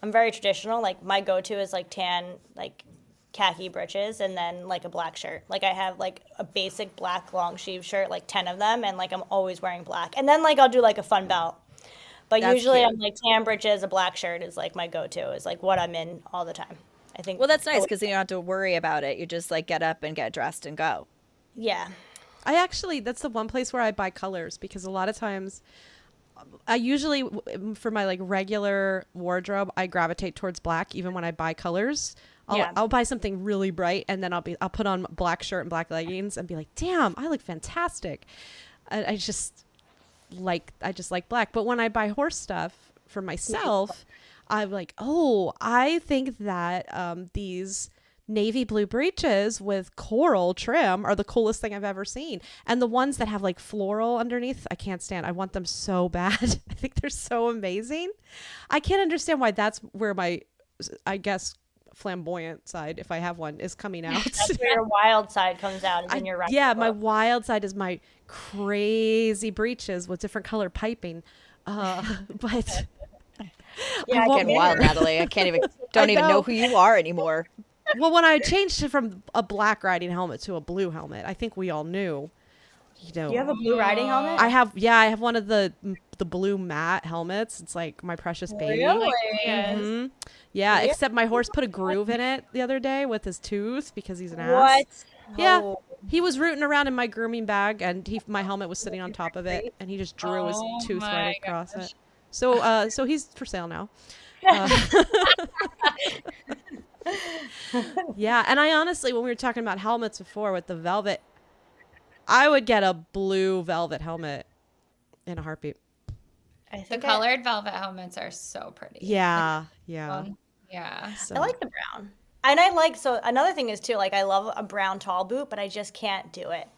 S3: I'm very traditional. Like my go-to is like tan, like khaki breeches and then like a black shirt. Like I have like a basic black long sleeve shirt, like 10 of them, and like I'm always wearing black. And then like I'll do like a fun belt. But
S2: That's
S3: usually
S2: cute.
S3: I'm like tan breeches, a black shirt is like my go-to, is like what I'm in all the time. I think.
S2: Well, that's nice because then you don't have to worry about it. You just like get up and get dressed and go.
S3: Yeah.
S4: That's the one place where I buy colors because a lot of times I usually, for my like regular wardrobe, I gravitate towards black even when I buy colors. I'll buy something really bright and then I'll put on black shirt and black leggings and be like, damn, I look fantastic. I just like black. But when I buy horse stuff for myself, I'm like, oh, I think that these navy blue breeches with coral trim are the coolest thing I've ever seen. And the ones that have like floral underneath, I can't stand. I want them so bad. I think they're so amazing. I can't understand why that's where my, I guess, flamboyant side, if I have one, is coming out.
S3: That's where your wild side comes out, is in your right.
S4: Yeah, my wild side is my crazy breeches with different color piping. But
S2: Yeah, I'm getting wild, Natalie. I can't even don't even know who you are anymore.
S4: Well, when I changed it from a black riding helmet to a blue helmet, I think we all knew.
S3: You have a blue riding helmet?
S4: I have one of the blue matte helmets. It's like my precious baby.
S3: Really?
S4: Mm-hmm. Yeah, except my horse put a groove in it the other day with his tooth because he's an ass.
S3: What?
S4: Yeah.
S3: Oh.
S4: He was rooting around in my grooming bag and my helmet was sitting on top of it and he just drew his tooth right across it. So he's for sale now. Yeah, and I honestly, when we were talking about helmets before with the velvet, I would get a blue velvet helmet in a heartbeat.
S5: The colored velvet helmets are so pretty.
S4: Yeah.
S5: Yeah.
S4: So.
S3: I like the brown. And I like, so another thing is too, like I love a brown tall boot, but I just can't do it.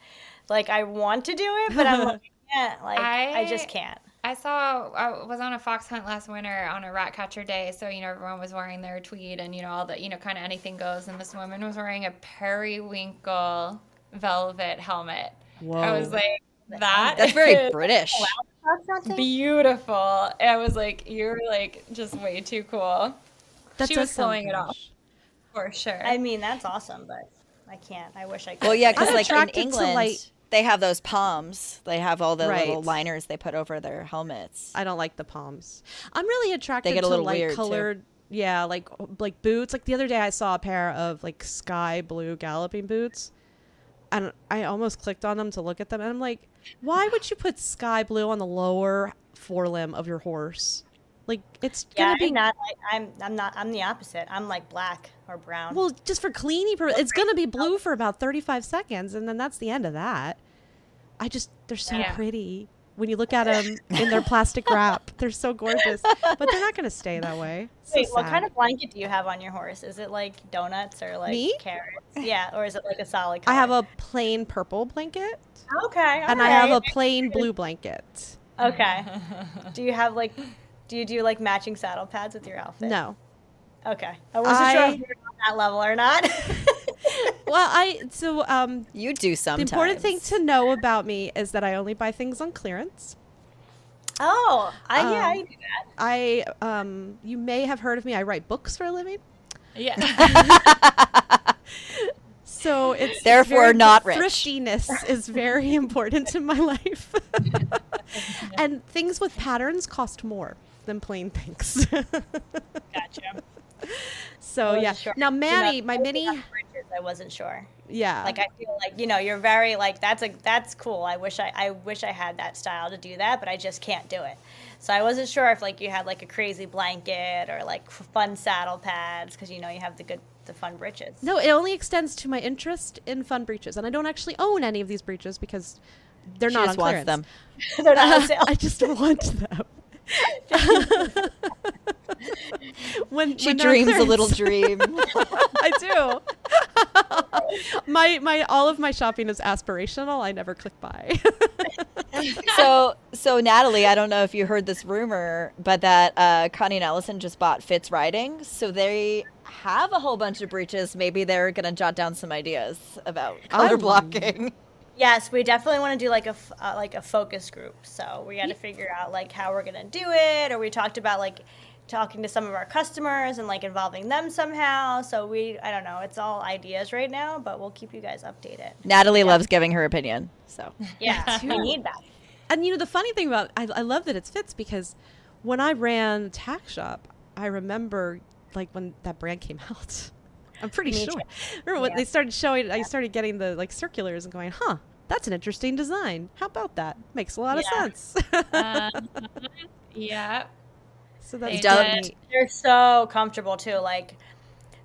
S3: Like I want to do it, but I'm like, I just can't.
S5: I was on a fox hunt last winter on a rat catcher day. So, everyone was wearing their tweed and, all the, kind of anything goes. And this woman was wearing a periwinkle velvet helmet.
S4: Whoa.
S5: I was like, that's
S2: very British.
S5: Beautiful. I was like, you're like just way too cool. She was slowing it off for sure.
S3: I mean, that's awesome, but I can't. I wish I could.
S2: Well, yeah, because
S4: I'm
S2: like in
S4: attracted
S2: England,
S4: to,
S2: they have those palms. They have all the
S4: Right.
S2: little liners they put over their helmets.
S4: I don't like the palms. I'm really attracted
S2: They get a
S4: to
S2: little
S4: like
S2: weird, too.
S4: colored, yeah, like boots. Like the other day I saw a pair of like sky blue galloping boots. And I almost clicked on them to look at them. And I'm like, why would you put sky blue on the lower forelimb of your horse? Like it's
S3: Yeah,
S4: gonna be
S3: I'm the opposite. I'm like black or brown.
S4: well, just for cleaning purposes. It's gonna be blue for about 35 seconds, and then that's the end of that. They're so pretty when you look at them in their plastic wrap. They're so gorgeous, but they're not gonna stay that way. So
S3: Wait, what
S4: sad.
S3: kind of blanket do you have on your horse? Is it like donuts or like
S4: Me?
S3: carrots? Yeah, or is it like a solid
S4: I
S3: color?
S4: have a plain purple blanket,
S3: Okay,
S4: and I have a plain blue blanket.
S3: Okay. Do you do like matching saddle pads with your outfit?
S4: No.
S3: Okay. I wasn't sure if you were on that level or not.
S4: Well,
S2: You do
S4: the
S2: sometimes.
S4: important thing to know about me is that I only buy things on clearance.
S3: Oh, I do that.
S4: You may have heard of me. I write books for a living.
S5: Yeah.
S4: So it's
S2: Therefore
S4: very-
S2: not rich.
S4: Thriftiness is very important in my life. And things with patterns cost more than plain things.
S3: Gotcha.
S4: So
S3: wasn't
S4: yeah.
S3: sure.
S4: Now Manny, my
S3: I
S4: mini,
S3: wasn't sure.
S4: yeah.
S3: Like I feel like you're very like that's cool. I wish I had that style to do that, but I just can't do it. So I wasn't sure if like you had like a crazy blanket or like fun saddle pads because you have the fun breeches.
S4: No, it only extends to my interest in fun breeches, and I don't actually own any of these breeches because they're
S2: She
S4: not
S2: just
S4: on
S2: wants
S4: clearance.
S2: them.
S3: They're not on sale.
S4: I just want them.
S2: She dreams a
S4: clearance-
S2: little dream.
S4: I do. my all of my shopping is aspirational. I never click buy.
S2: So Natalie, I don't know if you heard this rumor, but that Connie and Allison just bought Fitz Riding, so they have a whole bunch of breeches. Maybe they're gonna jot down some ideas about color blocking.
S3: Yes, we definitely want to do like a focus group. So we got to figure out like how we're gonna do it, or we talked about like talking to some of our customers and like involving them somehow. So I don't know, it's all ideas right now, but we'll keep you guys updated.
S2: Natalie loves giving her opinion, so
S3: Yeah, we need that.
S4: And the funny thing about I love that it's Fitz, because when I ran Tack Shop, I remember like when that brand came out. I'm pretty
S3: Me
S4: sure.
S3: too.
S4: Remember when
S3: Yeah.
S4: they started showing? I started getting the like circulars and going, "Huh, that's an interesting design. How about that? Makes a lot of
S3: Yeah.
S4: sense."
S5: Yeah.
S4: So that's
S5: They
S4: really
S5: did.
S4: neat.
S3: They're so comfortable too. Like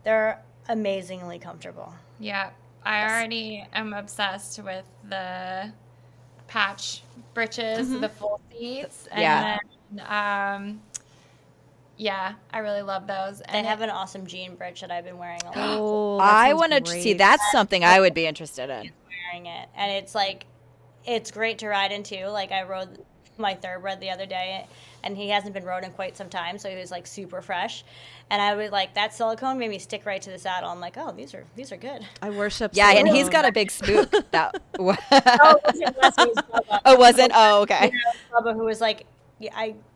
S3: they're amazingly comfortable.
S5: Yeah. I already am obsessed with the patch breeches, the full seats. And
S2: Yeah.
S5: then, yeah, I really love those.
S3: They
S5: And
S3: have an awesome jean bridge that I've been wearing a lot.
S4: Oh, that
S2: I
S4: sounds
S2: want to see.
S4: great.
S2: That's something I would be interested in.
S3: Wearing it, and it's like it's great to ride into. Like I rode my thoroughbred the other day, and he hasn't been rode in quite some time, so he was like super fresh. And I was like, that silicone made me stick right to the saddle. I'm like, oh, these are good.
S4: I worship.
S2: Yeah, and he's
S4: silicone.
S2: got a big spook. That
S3: Oh, it wasn't Wesley, it was Bubba.
S2: oh, wasn't? Oh, okay.
S3: Bubba, who was like,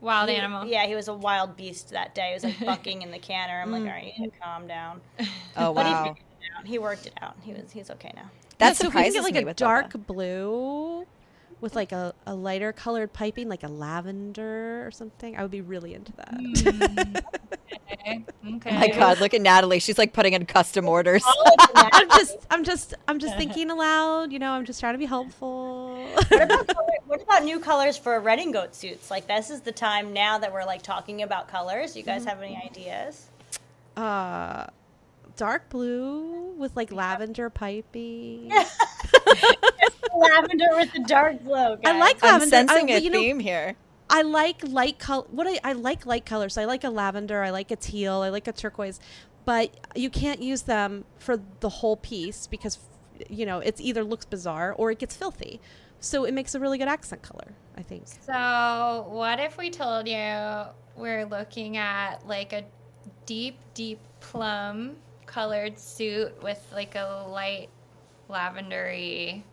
S5: Wild animal.
S3: Yeah, he was a wild beast that day. He was like bucking in the canter. I'm like, all right, you need to calm down.
S2: Oh,
S3: But he
S2: wow.
S3: figured it out. He worked it out. He's okay now.
S2: That
S4: so if we can
S2: surprises
S4: get like
S2: me
S4: a
S2: with
S4: dark
S2: Bubba.
S4: blue with like a lighter colored piping, like a lavender or something, I would be really into that.
S5: Okay.
S2: Oh my God, look at Natalie. She's like putting in custom orders.
S4: I'm just thinking aloud. I'm just trying to be helpful.
S3: What about new colors for Redingote suits? Like this is the time now that we're like talking about colors. You guys have any ideas?
S4: Dark blue with like lavender piping.
S3: Lavender with the dark blue.
S4: I
S3: Guys.
S4: like
S2: I'm
S4: lavender.
S2: sensing a
S4: you know,
S2: theme here.
S4: I like light color. I like light colors. I like a lavender. I like a teal. I like a turquoise, but you can't use them for the whole piece because, it's either looks bizarre or it gets filthy. So it makes a really good accent color, I think.
S5: So, what if we told you we're looking at like a deep, deep plum colored suit with like a light lavendery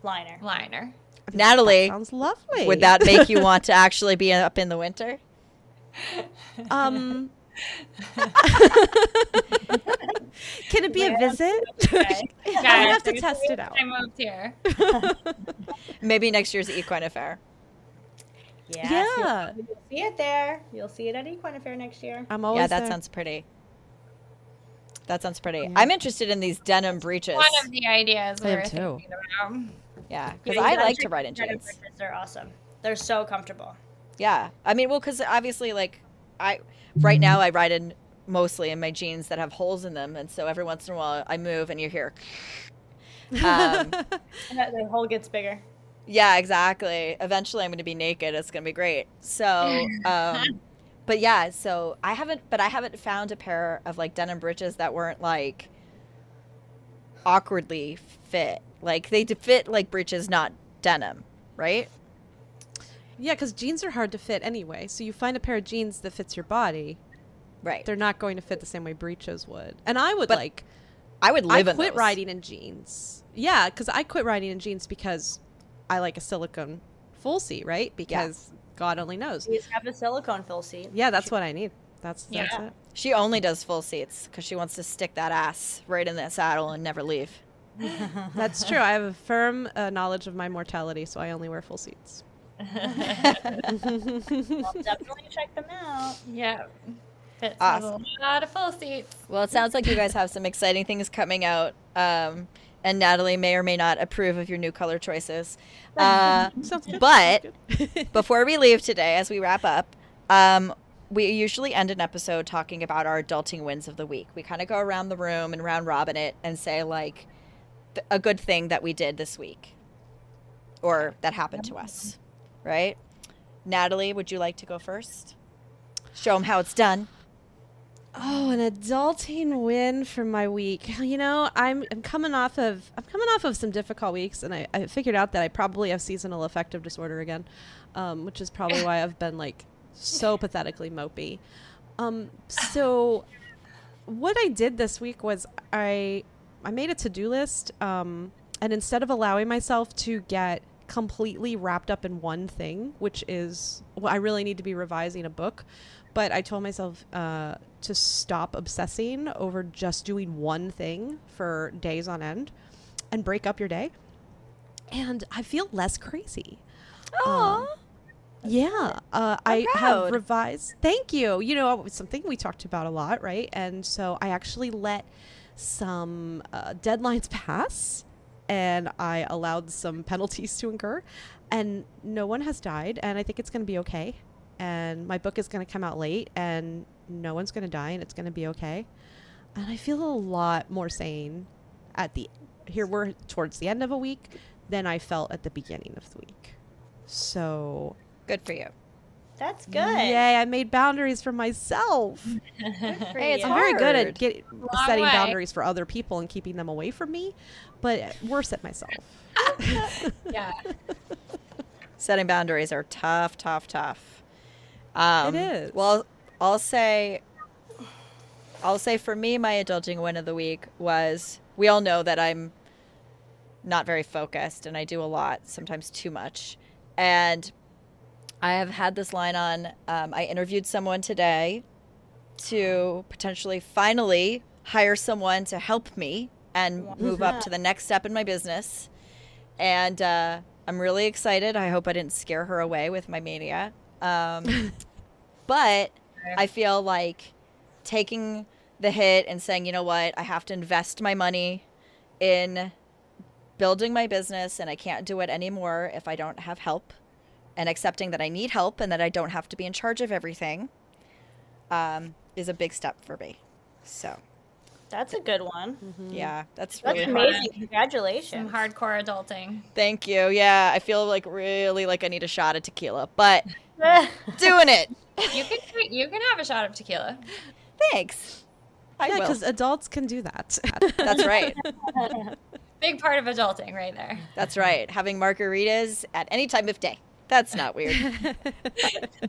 S3: liner.
S5: liner?
S2: Natalie,
S4: That sounds lovely.
S2: would that make you want to actually be up in the winter?
S4: Can it be a visit?
S3: Okay.
S4: I have to test it out.
S5: I moved here.
S2: Maybe next year's Equine Affair.
S4: Yeah.
S3: You'll see it there. You'll see it at Equine Affair next year.
S4: I'm always
S2: Yeah, that
S4: there.
S2: sounds pretty. That sounds pretty. I'm interested in these denim breeches.
S5: One of the ideas
S4: I am
S5: we're
S4: too.
S5: thinking about.
S2: Yeah,
S3: Yeah,
S2: because
S3: you
S2: I
S3: gotta
S2: like to
S3: check
S2: ride in
S3: denim
S2: jeans.
S3: breeches. They're awesome. They're so comfortable.
S2: Yeah, I mean, well, because obviously, like, right now I ride in mostly in my jeans that have holes in them, and so every once in a while I move and you hear.
S3: The hole gets bigger.
S2: Yeah, exactly. Eventually, I'm going to be naked. It's going to be great. So, but yeah, so I haven't found a pair of like denim breeches that weren't like awkwardly fit. Like they fit like breeches, not denim, right?
S4: Yeah, because jeans are hard to fit anyway. So you find a pair of jeans that fits your body.
S2: Right.
S4: They're not going to fit the same way breeches would. And I would
S2: But I would live
S4: I
S2: in
S4: quit
S2: those.
S4: riding in jeans. Yeah, because I quit riding in jeans because I like a silicone full seat, right? Because God only knows.
S3: You just have a silicone fill seat.
S4: Yeah, that's what I need. That's
S5: Yeah.
S4: it.
S2: She only does full seats because she wants to stick that ass right in that saddle and never leave.
S4: That's true. I have a firm knowledge of my mortality, so I only wear full seats.
S3: Well, definitely check them out.
S5: Yeah. Fits
S2: Awesome.
S5: a lot of full seats.
S2: Well, it sounds like you guys have some exciting things coming out. And Natalie may or may not approve of your new color choices.
S4: Sounds good.
S2: But
S4: Sounds good.
S2: before we leave today, as we wrap up, we usually end an episode talking about our adulting wins of the week. We kind of go around the room and round robin it and say, like, a good thing that we did this week or that happened to us, right? Natalie, would you like to go first? Show them how it's done.
S4: Oh, an adulting win for my week. You know, I'm coming off of some difficult weeks, and I figured out that I probably have seasonal affective disorder again, which is probably why I've been like so pathetically mopey. So what I did this week was I made a to-do list, and instead of allowing myself to get completely wrapped up in one thing, which is, well, I really need to be revising a book, but I told myself to stop obsessing over just doing one thing for days on end and break up your day. And I feel less crazy.
S2: Aww.
S4: Yeah. I have
S2: proud.
S4: revised. Thank you. You know, it's something we talked about a lot, right? And so I actually let some deadlines pass, and I allowed some penalties to incur, and no one has died, and I think it's going to be okay. And my book is going to come out late, and no one's going to die, and it's going to be okay. And I feel a lot more sane here we're towards the end of a week than I felt at the beginning of the week. So
S2: Good for you.
S3: That's good.
S4: yay, I made boundaries for myself.
S2: Hey, it's
S4: I'm very good
S2: hard.
S4: at setting boundaries for other people and keeping them away from me, but worse at myself.
S5: Yeah.
S2: Setting boundaries are tough.
S4: It is.
S2: Well, I'll say for me, my adulting win of the week was, we all know that I'm not very focused and I do a lot, sometimes too much. And I have had this line on, I interviewed someone today to potentially finally hire someone to help me and move up to the next step in my business. And I'm really excited. I hope I didn't scare her away with my mania. But I feel like taking the hit and saying, you know what, I have to invest my money in building my business, and I can't do it anymore if I don't have help, and accepting that I need help and that I don't have to be in charge of everything is a big step for me. So
S3: That's a good one.
S2: yeah, that's
S3: That's
S2: really
S3: amazing.
S2: hard.
S5: Some
S3: Congratulations.
S5: hardcore adulting.
S2: Thank you. Yeah, I feel like really like I need a shot of tequila, but doing it.
S5: You can have a shot of tequila.
S2: Thanks. I
S4: Yeah,
S2: will.
S4: because adults can do that.
S2: That's right.
S5: Big part of adulting right there.
S2: That's right. Having margaritas at any time of day. That's not weird.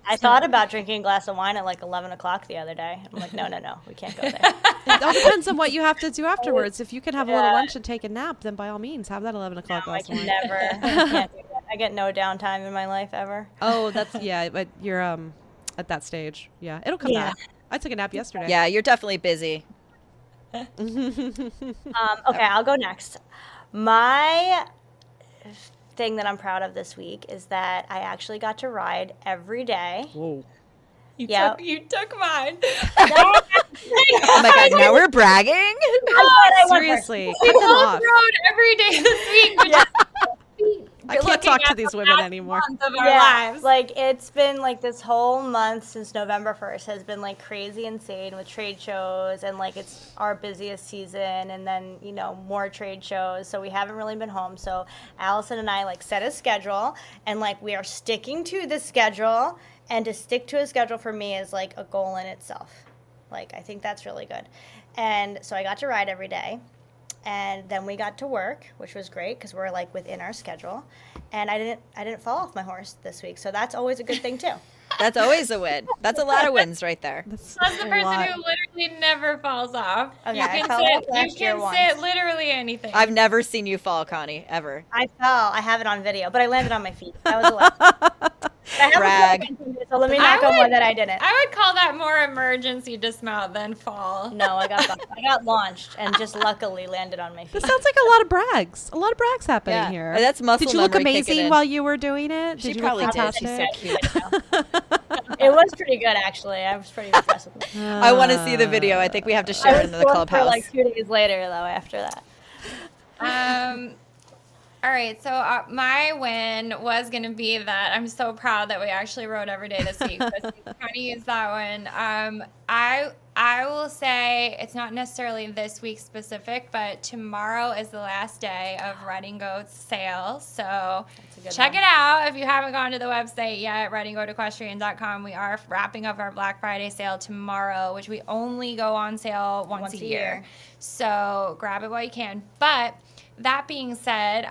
S3: I thought about drinking a glass of wine at like 11 o'clock the other day. I'm like, no, we can't go there.
S4: It all depends on what you have to do afterwards. If you can have a little
S3: Yeah.
S4: lunch and take a nap, then by all means, have that 11 o'clock
S3: I
S4: glass of
S3: can
S4: wine.
S3: never. I can't do that. I get no downtime in my life ever.
S4: Oh, that's, yeah, but you're at that stage. Yeah, it'll come
S3: Yeah.
S4: back. I took a nap yesterday.
S2: Yeah, you're definitely busy.
S3: Okay, I'll go next. My thing that I'm proud of this week is that I actually got to ride every day.
S4: Whoa.
S5: You
S3: Yeah.
S5: took mine.
S2: Oh my god, now we're bragging?
S4: Seriously,
S5: We
S4: cut them
S5: both
S4: off.
S5: rode every day this week. Which
S4: I can't
S5: looking
S4: talk to
S5: at
S4: these
S5: the
S4: women
S5: last
S4: anymore.
S5: month of our
S3: Yeah,
S5: lives.
S3: like it's been like this whole month since November 1st has been like crazy insane with trade shows, and like it's our busiest season, and then more trade shows, so we haven't really been home. So Allison and I like set a schedule, and like we are sticking to the schedule, and to stick to a schedule for me is like a goal in itself. Like I think that's really good. And so I got to ride every day. And then we got to work, which was great because we're like within our schedule. And I didn't fall off my horse this week, so that's always a good thing too.
S2: That's always a win. That's a lot of wins right there.
S5: That's the person who literally never falls off.
S3: Okay,
S5: you
S3: I
S5: can
S3: fell off
S5: sit,
S3: last year once.
S5: literally anything.
S2: I've never seen you fall, Connie, ever.
S3: I fell. I have it on video, but I landed on my feet. That was a lesson. I have
S2: Brag.
S3: a question, so let me not go more that I didn't.
S5: I would call that more emergency dismount than fall.
S3: No, I got launched and just luckily landed on my feet.
S4: This sounds like a lot of brags. A lot of brags happening
S2: Yeah.
S4: here.
S2: That's muscle
S4: Did you look
S2: memory kicking
S4: amazing
S2: in.
S4: while you were doing it?
S2: She
S4: Did you
S2: probably
S4: look
S2: did. She's
S4: fantastic?
S2: so cute.
S3: It was pretty good actually. I was pretty impressed with it.
S2: I want to see the video. I think we have to share
S3: I
S2: it
S3: was
S2: in the
S3: sore
S2: clubhouse.
S3: for like 2 days later though. After that.
S5: All right, so my win was going to be that I'm so proud that we actually rode every day this week. But Connie used that one. I I will say it's not necessarily this week specific, but tomorrow is the last day of Redingote's sale. So check it out if you haven't gone to the website yet, redingoteequestrian.com. We are wrapping up our Black Friday sale tomorrow, which we only go on sale once a year. So grab it while you can. But that being said,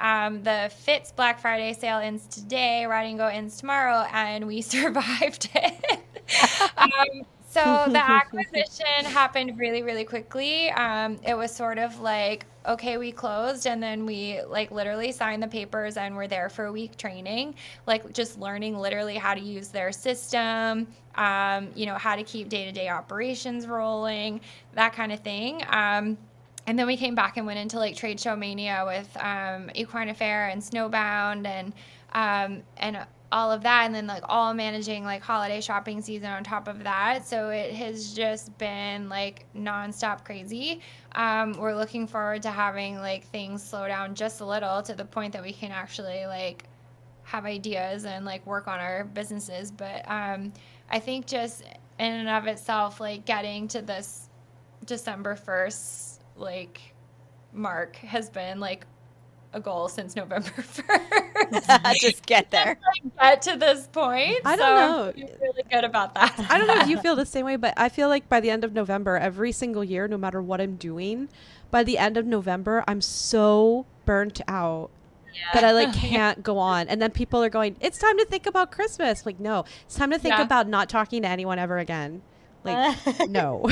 S5: the Fitz Black Friday sale ends today, Redingote ends tomorrow, and we survived it. So the acquisition happened really, really quickly. It was sort of like, okay, we closed, and then we like literally signed the papers and we're there for a week training, like just learning literally how to use their system, how to keep day-to-day operations rolling, that kind of thing. And then we came back and went into like trade show mania with Equine Affair and Snowbound and all of that, and then like all managing like holiday shopping season on top of that. So it has just been like nonstop crazy. We're looking forward to having like things slow down just a little to the point that we can actually like have ideas and like work on our businesses. But I think just in and of itself, like getting to this December 1st like mark has been like a goal since November 1st.
S2: Just get there.
S5: Get to this point.
S4: I don't know.
S5: I feel really good about that.
S4: I don't know if you feel the same way, but I feel like by the end of November, every single year, no matter what I'm doing, by the end of November, I'm so burnt out that I like can't go on. And then people are going, it's time to think about Christmas. Like, no, it's time to think about not talking to anyone ever again. Like, no.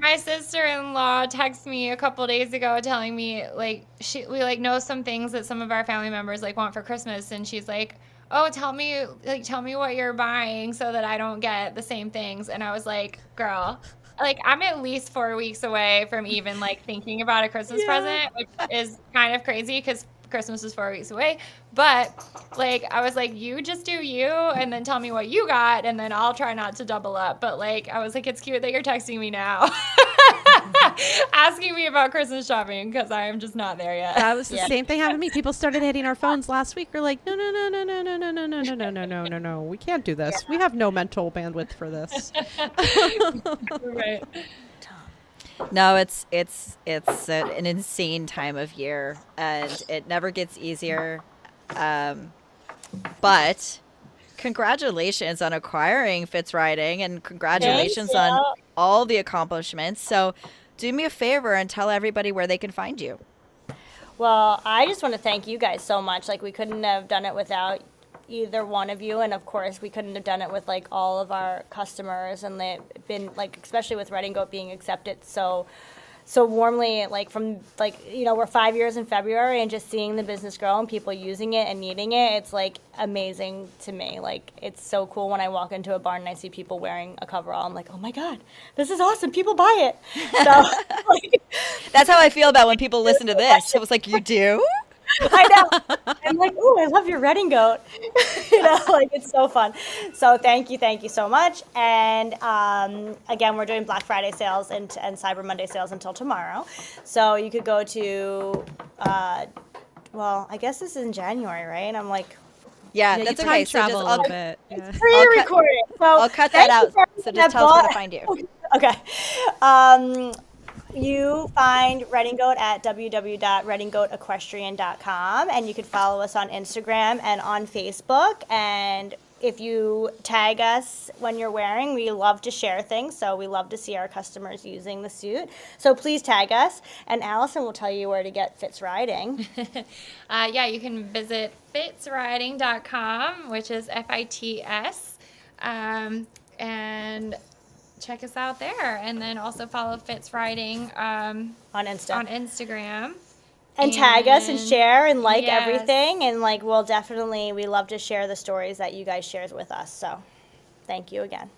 S5: My sister-in-law texted me a couple days ago telling me like we like know some things that some of our family members like want for Christmas, and she's like, oh, tell me what you're buying so that I don't get the same things. And I was like, girl, like I'm at least 4 weeks away from even like thinking about a Christmas present, which is kind of crazy because Christmas is 4 weeks away. But like I was like, you just do you and then tell me what you got, and then I'll try not to double up. But like I was like, it's cute that you're texting me now asking me about Christmas shopping because I am just not there yet.
S4: That was the same thing happened to me. People started hitting our phones last week. We're like, no, we can't do this. We have no mental bandwidth for this.
S5: Right.
S2: No, it's an insane time of year, and it never gets easier. But congratulations on acquiring Fitz Riding, and congratulations on all the accomplishments. So do me a favor and tell everybody where they can find you.
S3: Well, I just want to thank you guys so much. Like, we couldn't have done it without either one of you, and of course we couldn't have done it with like all of our customers, and they've been like, especially with Redingote being accepted so warmly, like from like, we're 5 years in February, and just seeing the business grow and people using it and needing it, it's like amazing to me. Like, it's so cool when I walk into a barn and I see people wearing a coverall. I'm like, oh my god, this is awesome, people buy it. So like,
S2: that's how I feel about when people listen to this. It was like, you do?
S3: I know. I'm like, oh, I love your Redingote. Like, it's so fun. So thank you so much. And again, we're doing Black Friday sales and Cyber Monday sales until tomorrow. So you could go to, well, I guess this is in January, right? And I'm like,
S2: yeah,
S4: you
S2: that's
S4: time
S2: okay.
S4: travel
S2: So
S4: a little bit.
S3: it's pre-recorded.
S2: I'll cut that out. So just tell us where to find you.
S3: Okay. You find Redingote at www.redingoteequestrian.com, and you can follow us on Instagram and on Facebook. And if you tag us when you're wearing, we love to share things, so we love to see our customers using the suit. So please tag us, and Allison will tell you where to get Fitz Riding.
S5: You can visit fitzriding.com, which is FITS, and check us out there, and then also follow Fitz Riding on Instagram.
S3: And tag us and share and like everything, and like we love to share the stories that you guys share with us. So thank you again.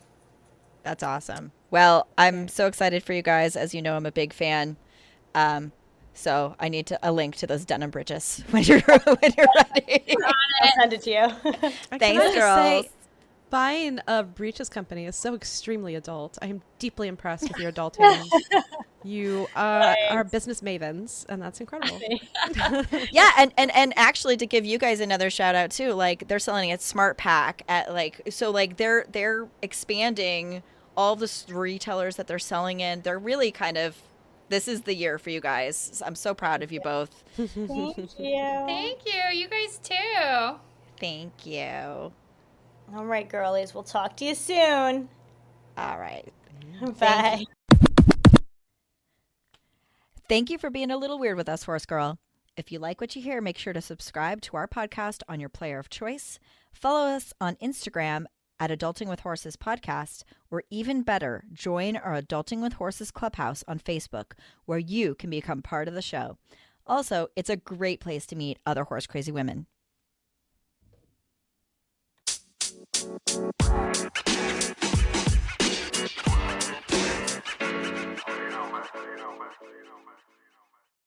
S2: That's awesome. Well, I'm so excited for you guys. As you know, I'm a big fan. So I need a link to those denim bridges when you're ready.
S3: I'll send it to you.
S2: Thanks, girls.
S4: Buying a breeches company is so extremely adult. I am deeply impressed with your adulting. You are business mavens, and that's incredible.
S2: Yeah, and actually, to give you guys another shout out too, like they're selling a smart pack at like, so like they're expanding all the retailers that they're selling in. They're really kind of, this is the year for you guys. I'm so proud of you both.
S3: Thank you.
S5: Thank you. You guys too.
S2: Thank you.
S3: All right, girlies. We'll talk to you soon.
S2: All right.
S3: Bye.
S2: Thank you for being a little weird with us, Horse Girl. If you like what you hear, make sure to subscribe to our podcast on your player of choice. Follow us on Instagram at Adulting with Horses Podcast, or even better, join our Adulting with Horses Clubhouse on Facebook, where you can become part of the show. Also, it's a great place to meet other horse crazy women.